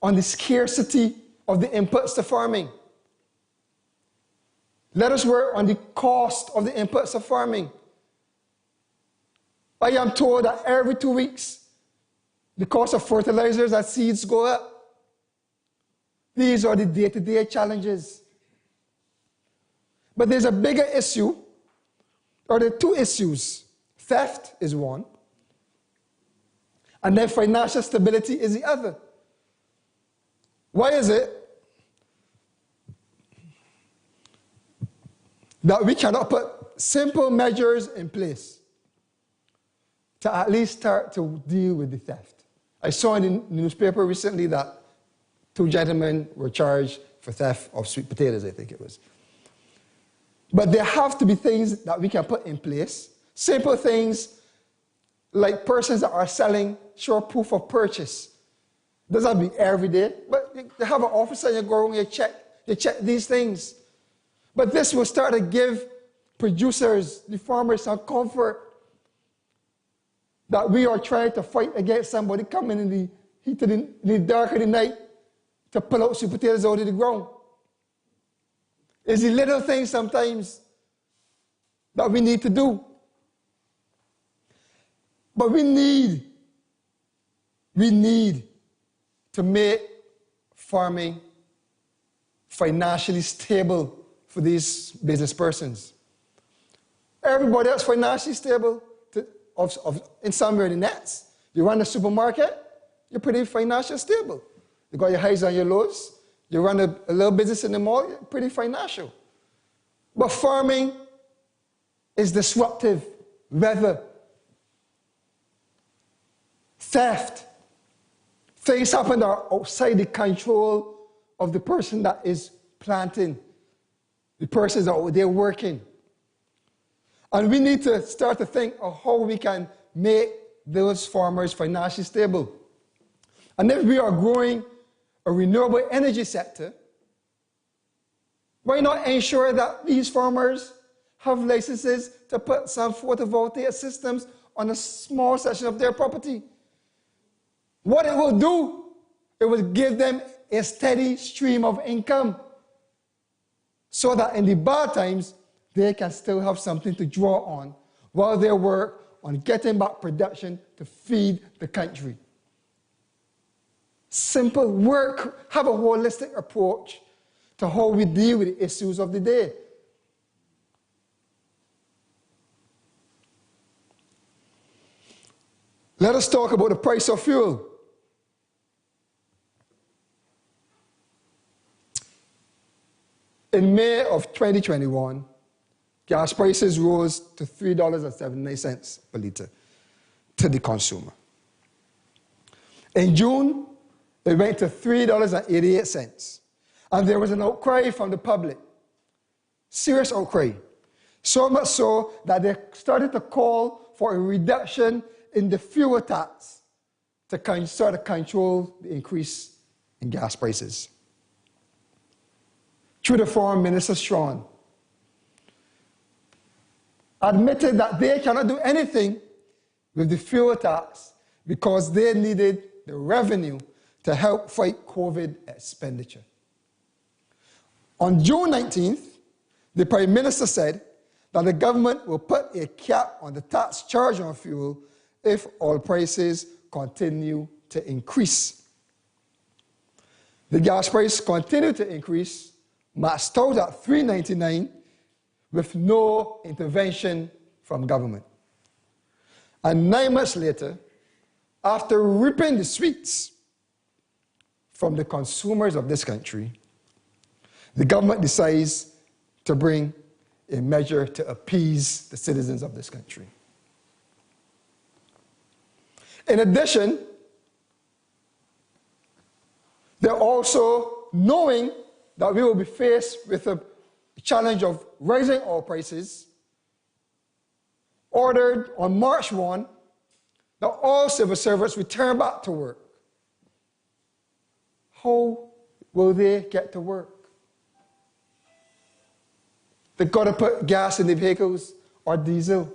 on the scarcity of the inputs to farming. Let us work on the cost of the inputs of farming. I am told that every 2 weeks, the cost of fertilizers and seeds go up. These are the day-to-day challenges. But there's a bigger issue, or there are two issues. Theft is one, and then financial stability is the other. Why is it that we cannot put simple measures in place to at least start to deal with the theft? I saw in the newspaper recently that 2 gentlemen were charged for theft of sweet potatoes, I think it was. But there have to be things that we can put in place. Simple things like persons that are selling short proof of purchase. Doesn't have to be every day, but you have an officer and you go around, you check these things. But this will start to give producers, the farmers, some comfort that we are trying to fight against somebody coming in the heat of the dark of the night to pull out sweet potatoes out of the ground. It's the little things sometimes that we need to do. But we need to make farming financially stable for these business persons. Everybody else financially stable in some way in the nets. You run a supermarket, you're pretty financially stable. You got your highs and your lows. You run a little business in the mall, you're pretty financial. But farming is disruptive. Weather, theft, things happen that are outside the control of the person that is planting. The persons that are there working. And we need to start to think of how we can make those farmers financially stable. And if we are growing a renewable energy sector, why not ensure that these farmers have licenses to put some photovoltaic systems on a small section of their property? What it will do, it will give them a steady stream of income so that in the bad times, they can still have something to draw on while they work on getting back production to feed the country. Simple work, have a holistic approach to how we deal with the issues of the day. Let us talk about the price of fuel. In May of 2021, gas prices rose to $3.79 per litre to the consumer. In June, it went to $3.88. And there was an outcry from the public, serious outcry. So much so that they started to call for a reduction in the fuel tax to sort of control the increase in gas prices. Through the Foreign Minister Strawn admitted that they cannot do anything with the fuel tax because they needed the revenue to help fight COVID expenditure. On June 19th, the Prime Minister said that the government will put a cap on the tax charged on fuel if oil prices continue to increase. The gas price continued to increase, maxed out at $3.99 with no intervention from government. And 9 months later, after reaping the sweets from the consumers of this country, the government decides to bring a measure to appease the citizens of this country. In addition, they're also knowing that we will be faced with a challenge of rising oil prices, ordered on March 1 that all civil servants return back to work. How will they get to work? They've got to put gas in the vehicles or diesel.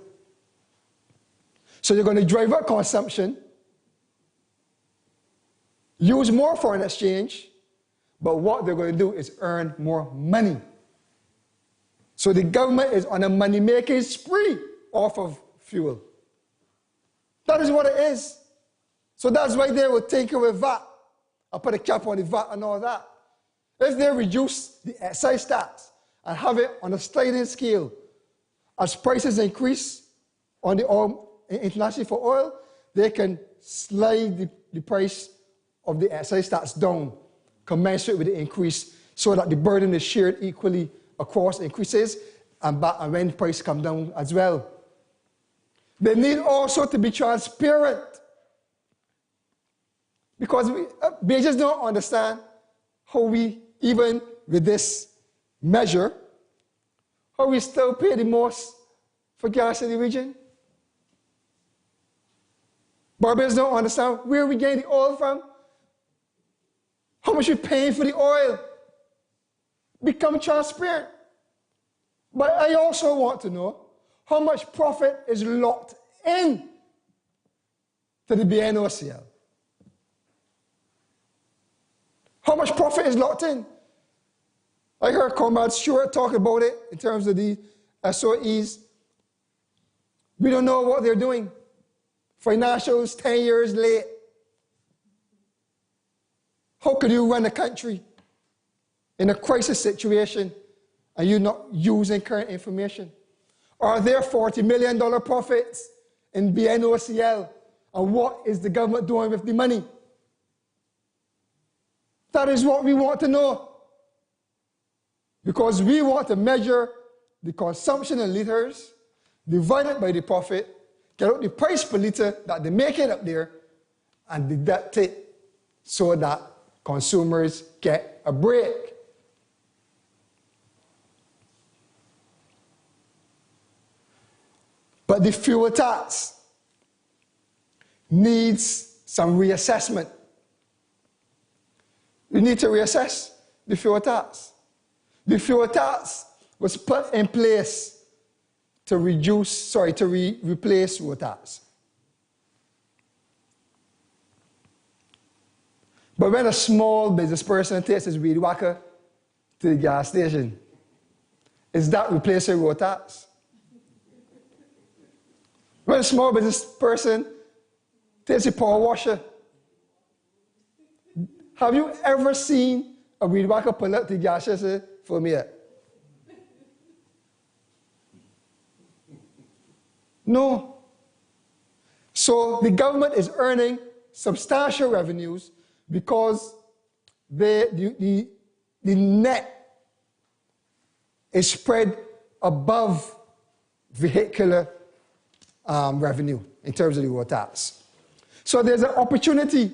So you're going to drive up consumption, use more foreign exchange, but what they're going to do is earn more money. So the government is on a money-making spree off of fuel. That is what it is. So that's why they will take away VAT and put a cap on the VAT and all that. If they reduce the excise tax and have it on a sliding scale, as prices increase on the oil, internationally for oil, they can slide the price of the excise tax down, commensurate with the increase, so that the burden is shared equally across increases and when the price come down as well. They need also to be transparent, because they just don't understand how we, even with this measure, how we still pay the most for gas in the region. Barbadians don't understand where we get the oil from. much you're paying for the oil. Become transparent. But I also want to know how much profit is locked in to the BNOCL. How much profit is locked in? I heard Comrade Stewart talk about it in terms of the SOEs. We don't know what they're doing. Financials 10 years late. How could you run a country in a crisis situation and you're not using current information? Are there $40 million profits in BNOCL? And what is the government doing with the money? That is what we want to know. Because we want to measure the consumption in liters, divide it by the profit, get out the price per liter that they make it up there, and deduct it so that consumers get a break. But the fuel tax needs some reassessment. We need to reassess the fuel tax. The fuel tax was put in place to replace fuel tax. But when a small business person takes his weed whacker to the gas station, is that replacing road tax? When a small business person takes a power washer, have you ever seen a weed whacker pull up to the gas station for me? No. So the government is earning substantial revenues because the net is spread above vehicular revenue in terms of the road tax. So there's an opportunity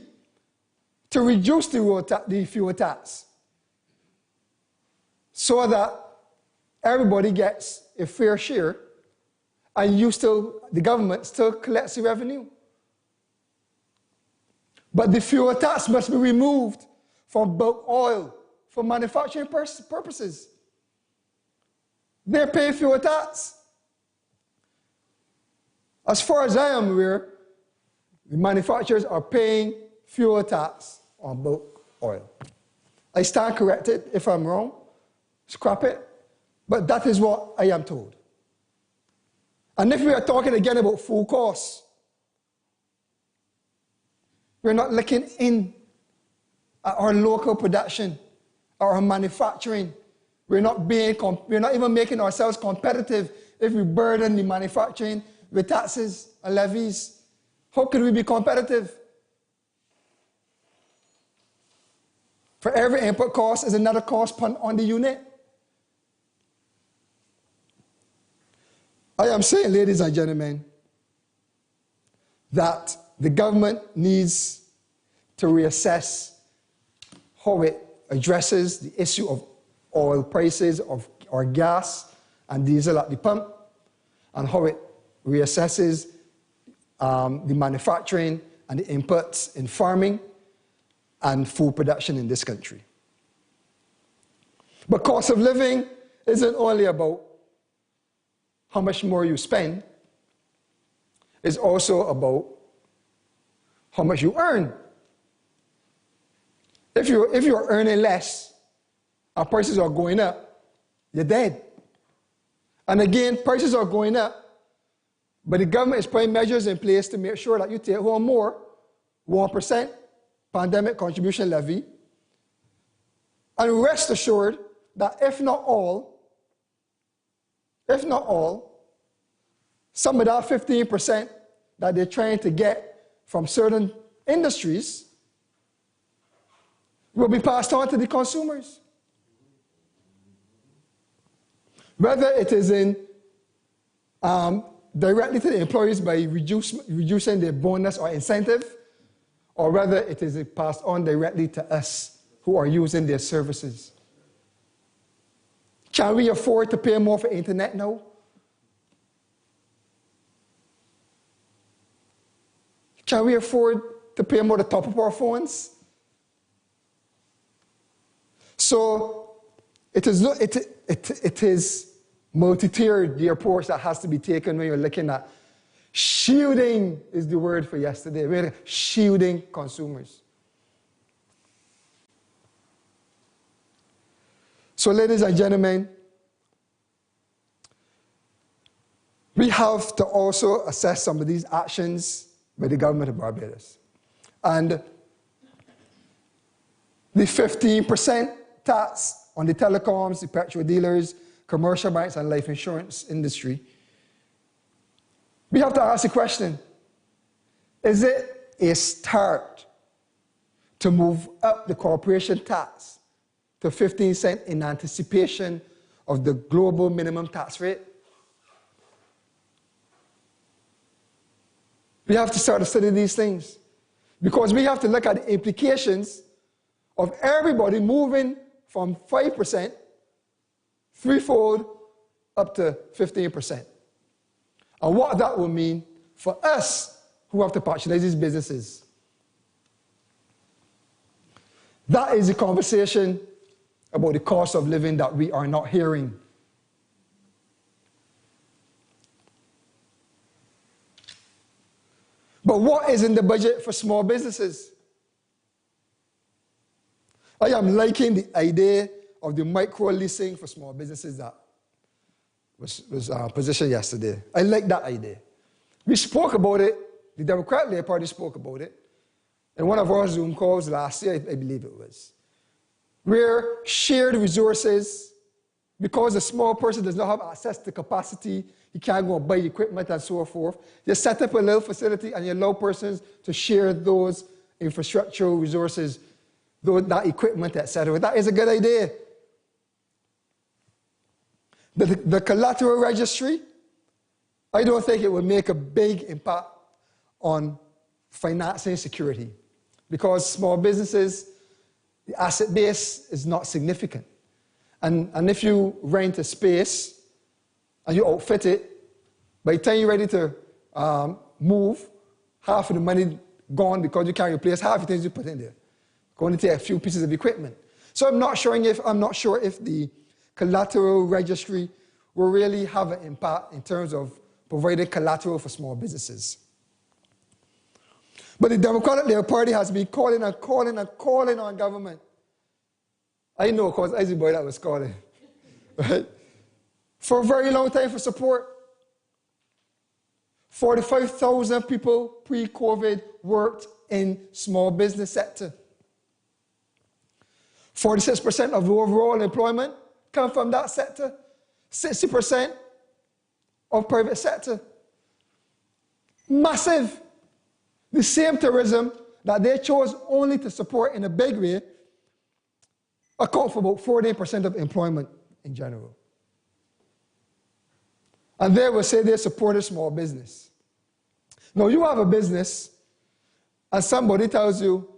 to reduce the fuel tax so that everybody gets a fair share and the government still collects the revenue. But the fuel tax must be removed from bulk oil for manufacturing purposes. They're paying fuel tax. As far as I am aware, the manufacturers are paying fuel tax on bulk oil. I stand corrected if I'm wrong, scrap it, but that is what I am told. And if we are talking again about full costs, we're not looking in at our local production, our manufacturing. We're not even making ourselves competitive if we burden the manufacturing with taxes and levies. How could we be competitive? For every input cost is another cost on the unit. I am saying, ladies and gentlemen, that the government needs to reassess how it addresses the issue of oil prices or gas and diesel at the pump, and how it reassesses the manufacturing and the inputs in farming and food production in this country. But cost of living isn't only about how much more you spend, it's also about how much you earn. If you're earning less and prices are going up, you're dead. And again, prices are going up, but the government is putting measures in place to make sure that you take home more, 1% pandemic contribution levy, and rest assured that if not all, some of that 15% that they're trying to get from certain industries will be passed on to the consumers. Whether it is directly to the employees by reducing their bonus or incentive, or whether it is passed on directly to us who are using their services. Can we afford to pay more for internet now? Can we afford to pay more to top up our phones? So it is multi-tiered, the approach that has to be taken when you're looking at shielding is the word for yesterday. We're shielding consumers. So ladies and gentlemen, we have to also assess some of these actions by the government of Barbados. And the 15% tax on the telecoms, the petrol dealers, commercial banks, and life insurance industry, we have to ask the question, is it a start to move up the corporation tax to 15 cents in anticipation of the global minimum tax rate? We have to start to study these things because we have to look at the implications of everybody moving from 5%, threefold, up to 15%. And what that will mean for us who have to patronize these businesses. That is the conversation about the cost of living that we are not hearing. But what is in the budget for small businesses? I am liking the idea of the micro leasing for small businesses that was positioned yesterday. I like that idea. We spoke about it, the Democratic Labour Party spoke about it, in one of our Zoom calls last year, I believe it was, where shared resources, because a small person does not have access to capacity, he can't go and buy equipment and so forth, you set up a little facility and you allow persons to share those infrastructural resources, that equipment, etc. That is a good idea. The collateral registry, I don't think it would make a big impact on financing security because small businesses, the asset base is not significant. And if you rent a space and you outfit it, by the time you're ready to move, half of the money gone because you can't replace half the things you put in there. Going to take a few pieces of equipment. So I'm not sure if the collateral registry will really have an impact in terms of providing collateral for small businesses. But the Democratic Labour Party has been calling on government. I know, because I was the boy that was calling. Right? For a very long time for support. 45,000 people pre-COVID worked in small business sector. 46% of the overall employment come from that sector. 60% of private sector. Massive. The same tourism that they chose only to support in a big way account for about 40% of employment in general. And they will say they supported small business. Now you have a business and somebody tells you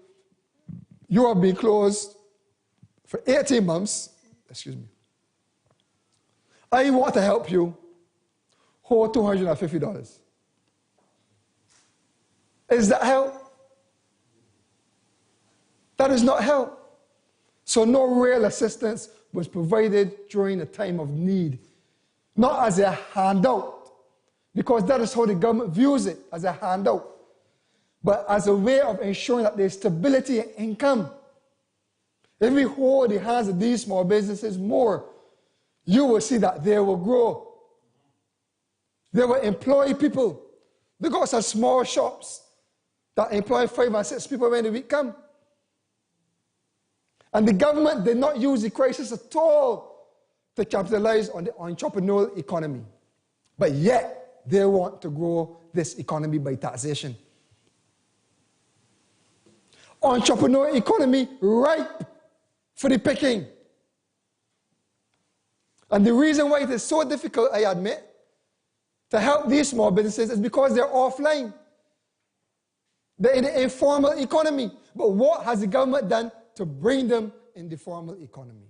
you have been closed for 18 months, excuse me. I want to help you hold $250. Is that help? That is not help. So no real assistance was provided during a time of need. Not as a handout, because that is how the government views it, as a handout, but as a way of ensuring that there's stability in income. If we hold the hands of these small businesses more, you will see that they will grow. They will employ people. They got some small shops that employ 5 and 6 people when the week come. And the government did not use the crisis at all to capitalize on the entrepreneurial economy. But yet, they want to grow this economy by taxation. Entrepreneurial economy ripe for the picking. And the reason why it is so difficult, I admit, to help these small businesses is because they're offline. They're in the informal economy. But what has the government done to bring them in the formal economy?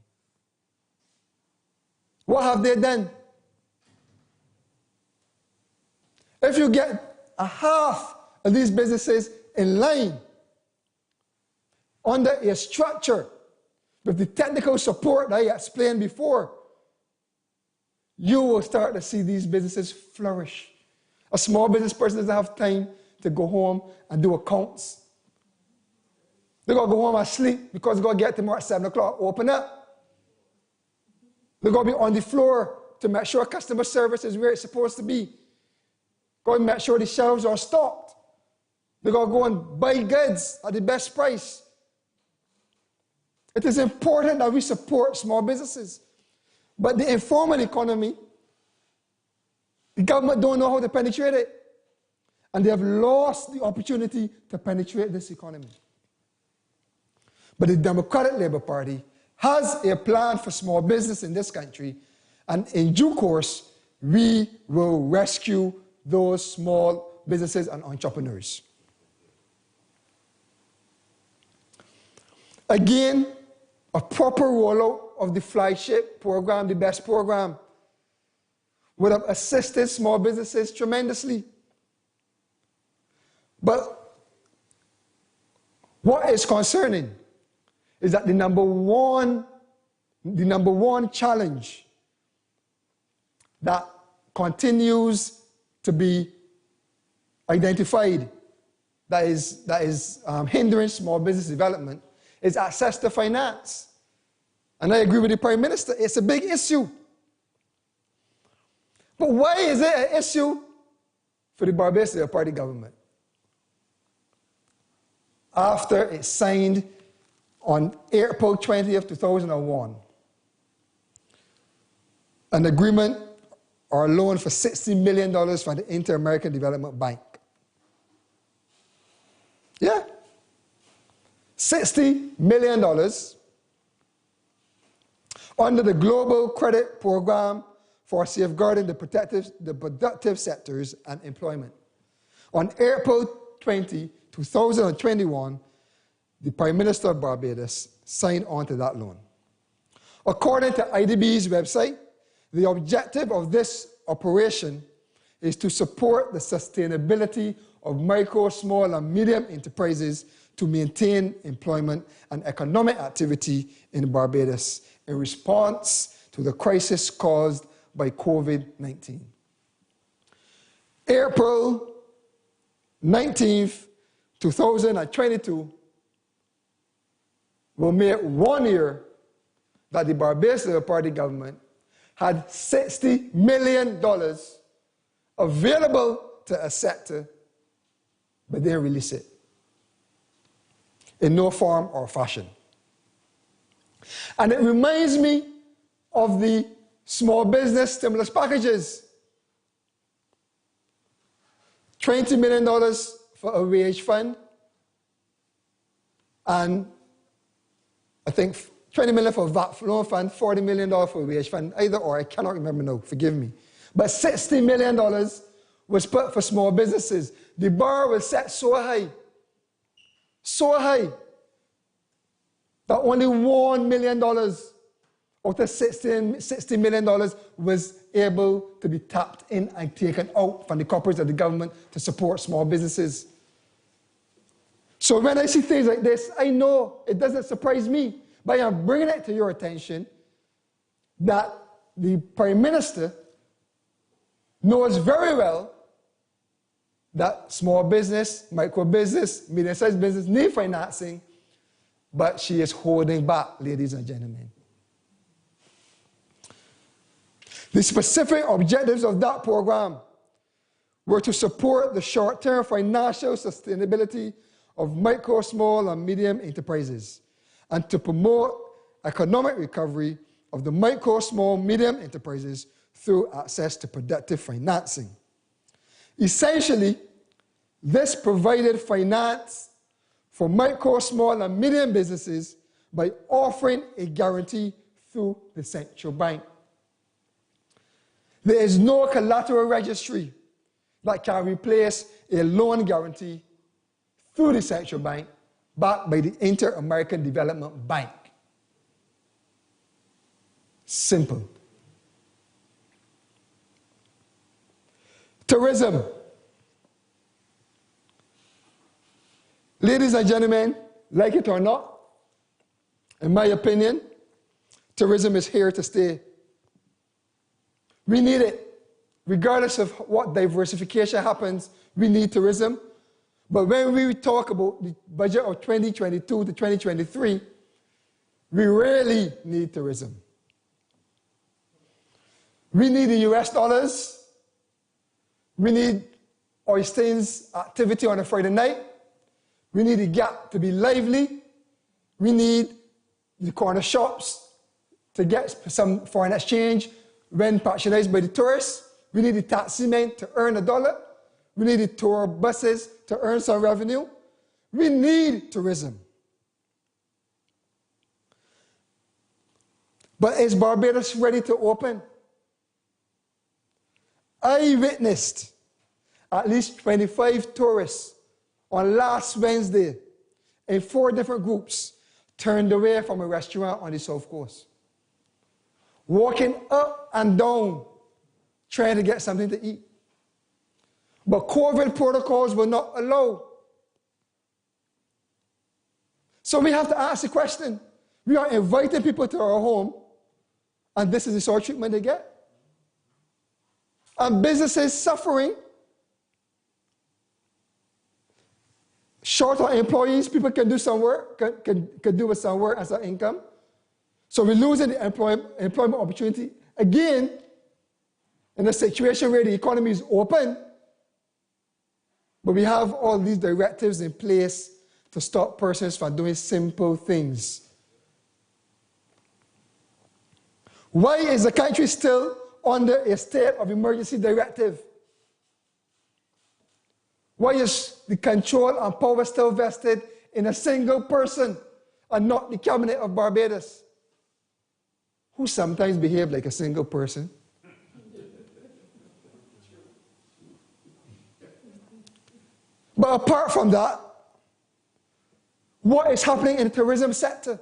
What have they done? If you get a half of these businesses in line under a structure with the technical support that I explained before, you will start to see these businesses flourish. A small business person doesn't have time to go home and do accounts. They're going to go home and sleep because they're going to get tomorrow at 7 o'clock, open up. They're going to be on the floor to make sure customer service is where it's supposed to be. Going to make sure the shelves are stocked. They're going to go and buy goods at the best price. It is important that we support small businesses. But the informal economy, the government don't know how to penetrate it. And they have lost the opportunity to penetrate this economy. But the Democratic Labour Party has a plan for small business in this country, and in due course, we will rescue those small businesses and entrepreneurs. Again, a proper rollout of the flagship program, the BEST program, would have assisted small businesses tremendously. But what is concerning is that the number one challenge that continues to be identified that is hindering small business development is access to finance. And I agree with the Prime Minister, it's a big issue. But why is it an issue for the Barbados Labour Party government? After it signed on April 20th, 2001, an agreement or a loan for $60 million from the Inter-American Development Bank. Yeah. $60 million under the Global Credit Program for safeguarding the productive sectors and employment. On April 20, 2021, the Prime Minister of Barbados signed on to that loan. According to IDB's website, the objective of this operation is to support the sustainability of micro, small, and medium enterprises to maintain employment and economic activity in Barbados in response to the crisis caused by COVID-19. April 19th, 2022 will make 1 year that the Barbados Labour Party government had $60 million available to a sector, but they didn't release it in no form or fashion. And it reminds me of the small business stimulus packages. $20 million for a wage fund, and I think $20 million for VAT loan fund, $40 million for a wage fund, either or, I cannot remember now, forgive me. But $60 million was put for small businesses. The bar was set so high, that only $1 million out of $60 million was able to be tapped in and taken out from the corporates of the government to support small businesses. So when I see things like this, I know it doesn't surprise me, but I'm bringing it to your attention that the Prime Minister knows very well that small business, micro business, medium-sized business need financing, but she is holding back, ladies and gentlemen. The specific objectives of that program were to support the short-term financial sustainability of micro, small, and medium enterprises, and to promote economic recovery of the micro, small, medium enterprises through access to productive financing. Essentially, this provided finance for micro, small, and medium businesses by offering a guarantee through the central bank. There is no collateral registry that can replace a loan guarantee through the central bank backed by the Inter-American Development Bank. Simple. Tourism. Ladies and gentlemen, like it or not, In my opinion, tourism is here to stay. We need it. Regardless of what diversification happens, we need tourism. But when we talk about the budget of 2022 to 2023, we really need tourism. We need the US dollars. We need Oyster's activity on a Friday night. We need the Gap to be lively. We need the corner shops to get some foreign exchange when patronized by the tourists. We need the taxi men to earn $1. We need the tour buses to earn some revenue. We need tourism. But is Barbados ready to open? I witnessed at least 25 tourists on last Wednesday in 4 different groups turned away from a restaurant on the South Coast, walking up and down trying to get something to eat. But COVID protocols will not allow. So we have to ask the question. We are inviting people to our home, and this is the sort of treatment they get. And businesses suffering. Short on employees, people can do some work, can do with some work as an income. So we're losing the employment opportunity again in a situation where the economy is open, but we have all these directives in place to stop persons from doing simple things. Why is the country still under a state of emergency directive? Why is the control and power still vested in a single person and not the cabinet of Barbados, who sometimes behave like a single person? But apart from that, what is happening in the tourism sector?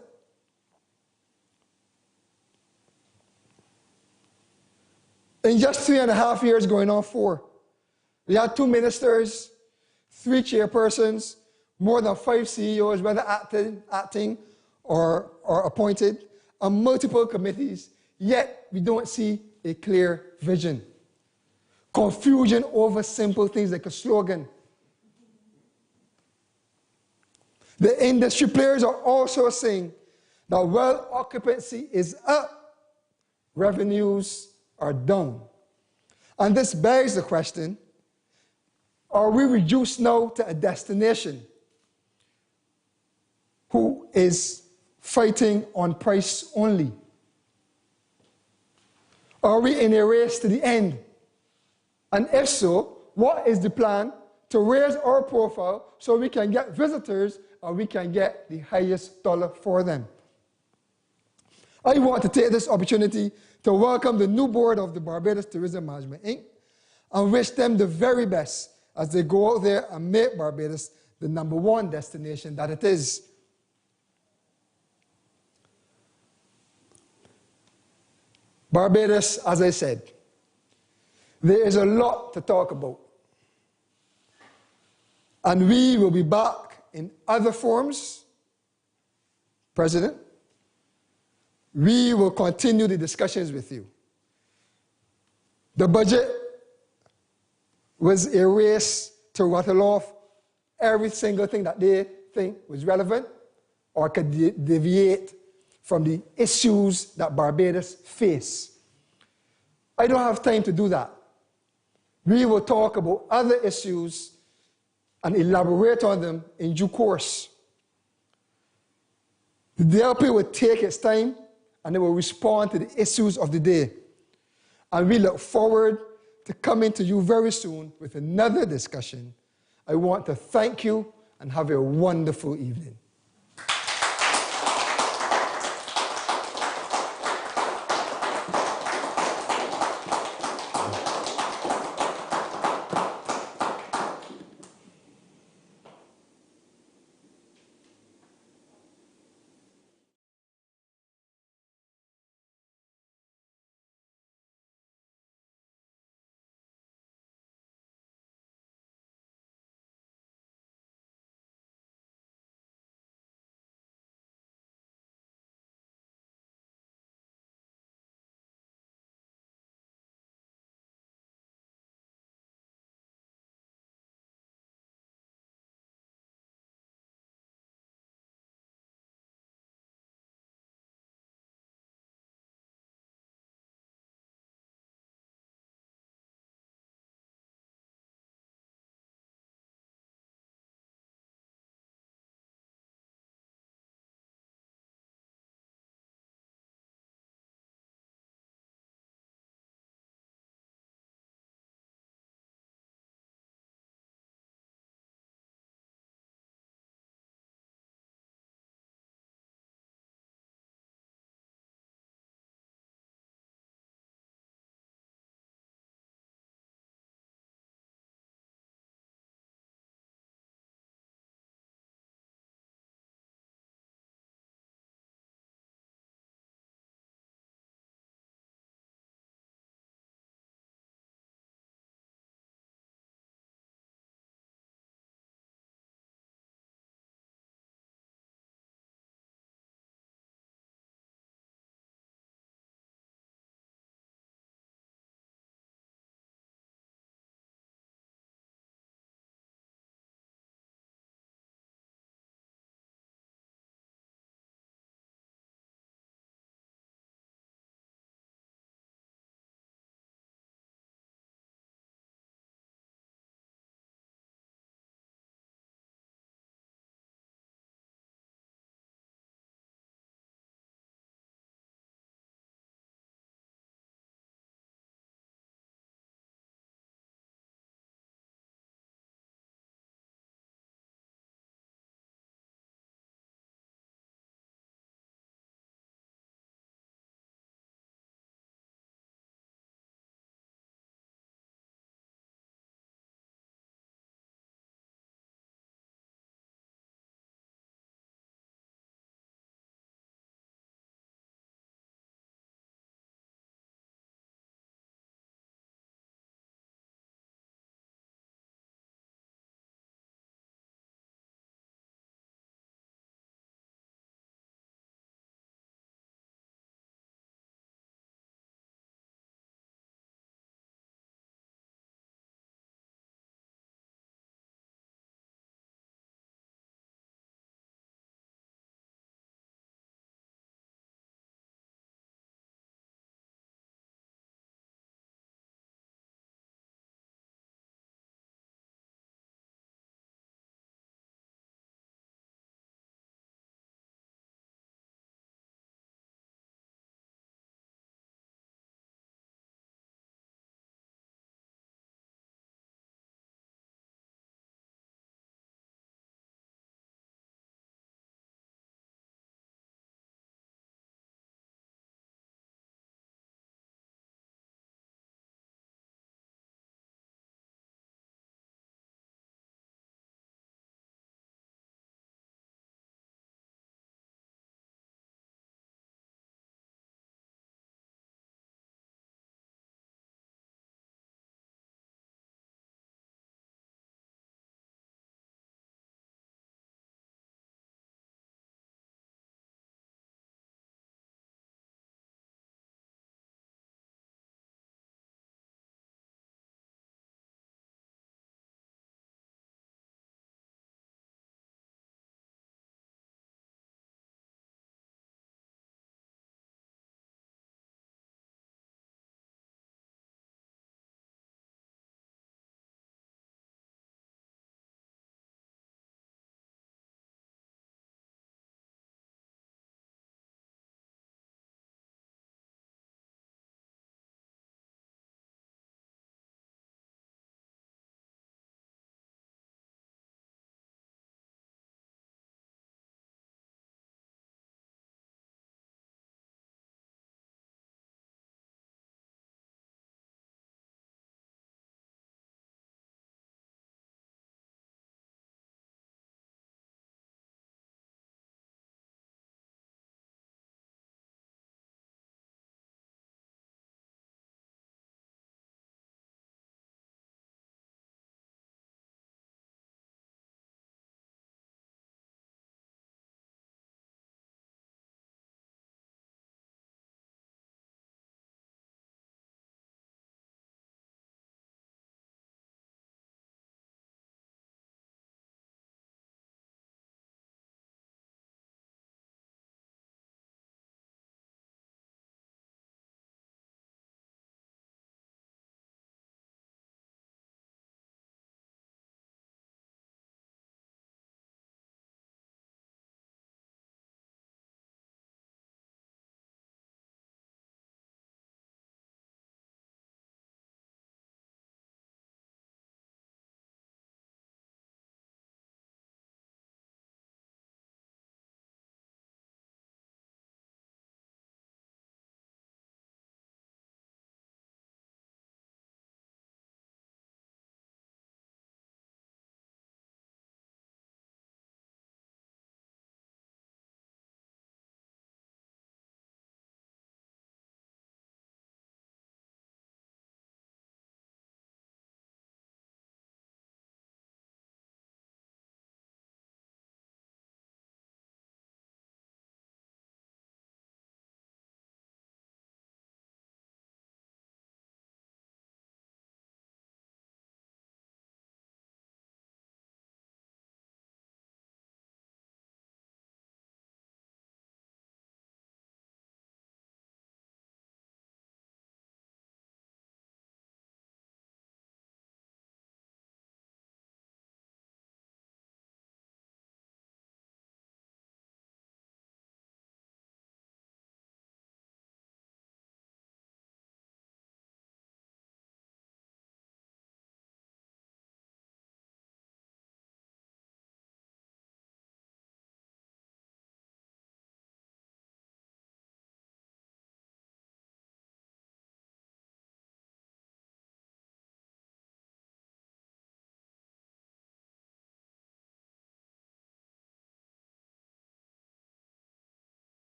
In just 3.5 years, going on 4, we had 2 ministers, 3 chairpersons, more than 5 CEOs, whether acting or appointed, and multiple committees, yet we don't see a clear vision. Confusion over simple things like a slogan. The industry players are also saying that while occupancy is up, revenues are down. And this begs the question, are we reduced now to a destination who is fighting on price only? Are we in a race to the end? And if so, what is the plan to raise our profile so we can get visitors and we can get the highest dollar for them? I want to take this opportunity to welcome the new board of the Barbados Tourism Management, Inc., and wish them the very best as they go out there and make Barbados the #1 destination that it is. Barbados, as I said, there is a lot to talk about. And we will be back in other forums. President, we will continue the discussions with you. The budget was a race to rattle off every single thing that they think was relevant or could deviate from the issues that Barbados face. I don't have time to do that. We will talk about other issues and elaborate on them in due course. The DLP will take its time and it will respond to the issues of the day. And we look forward to coming to you very soon with another discussion. I want to thank you and have a wonderful evening.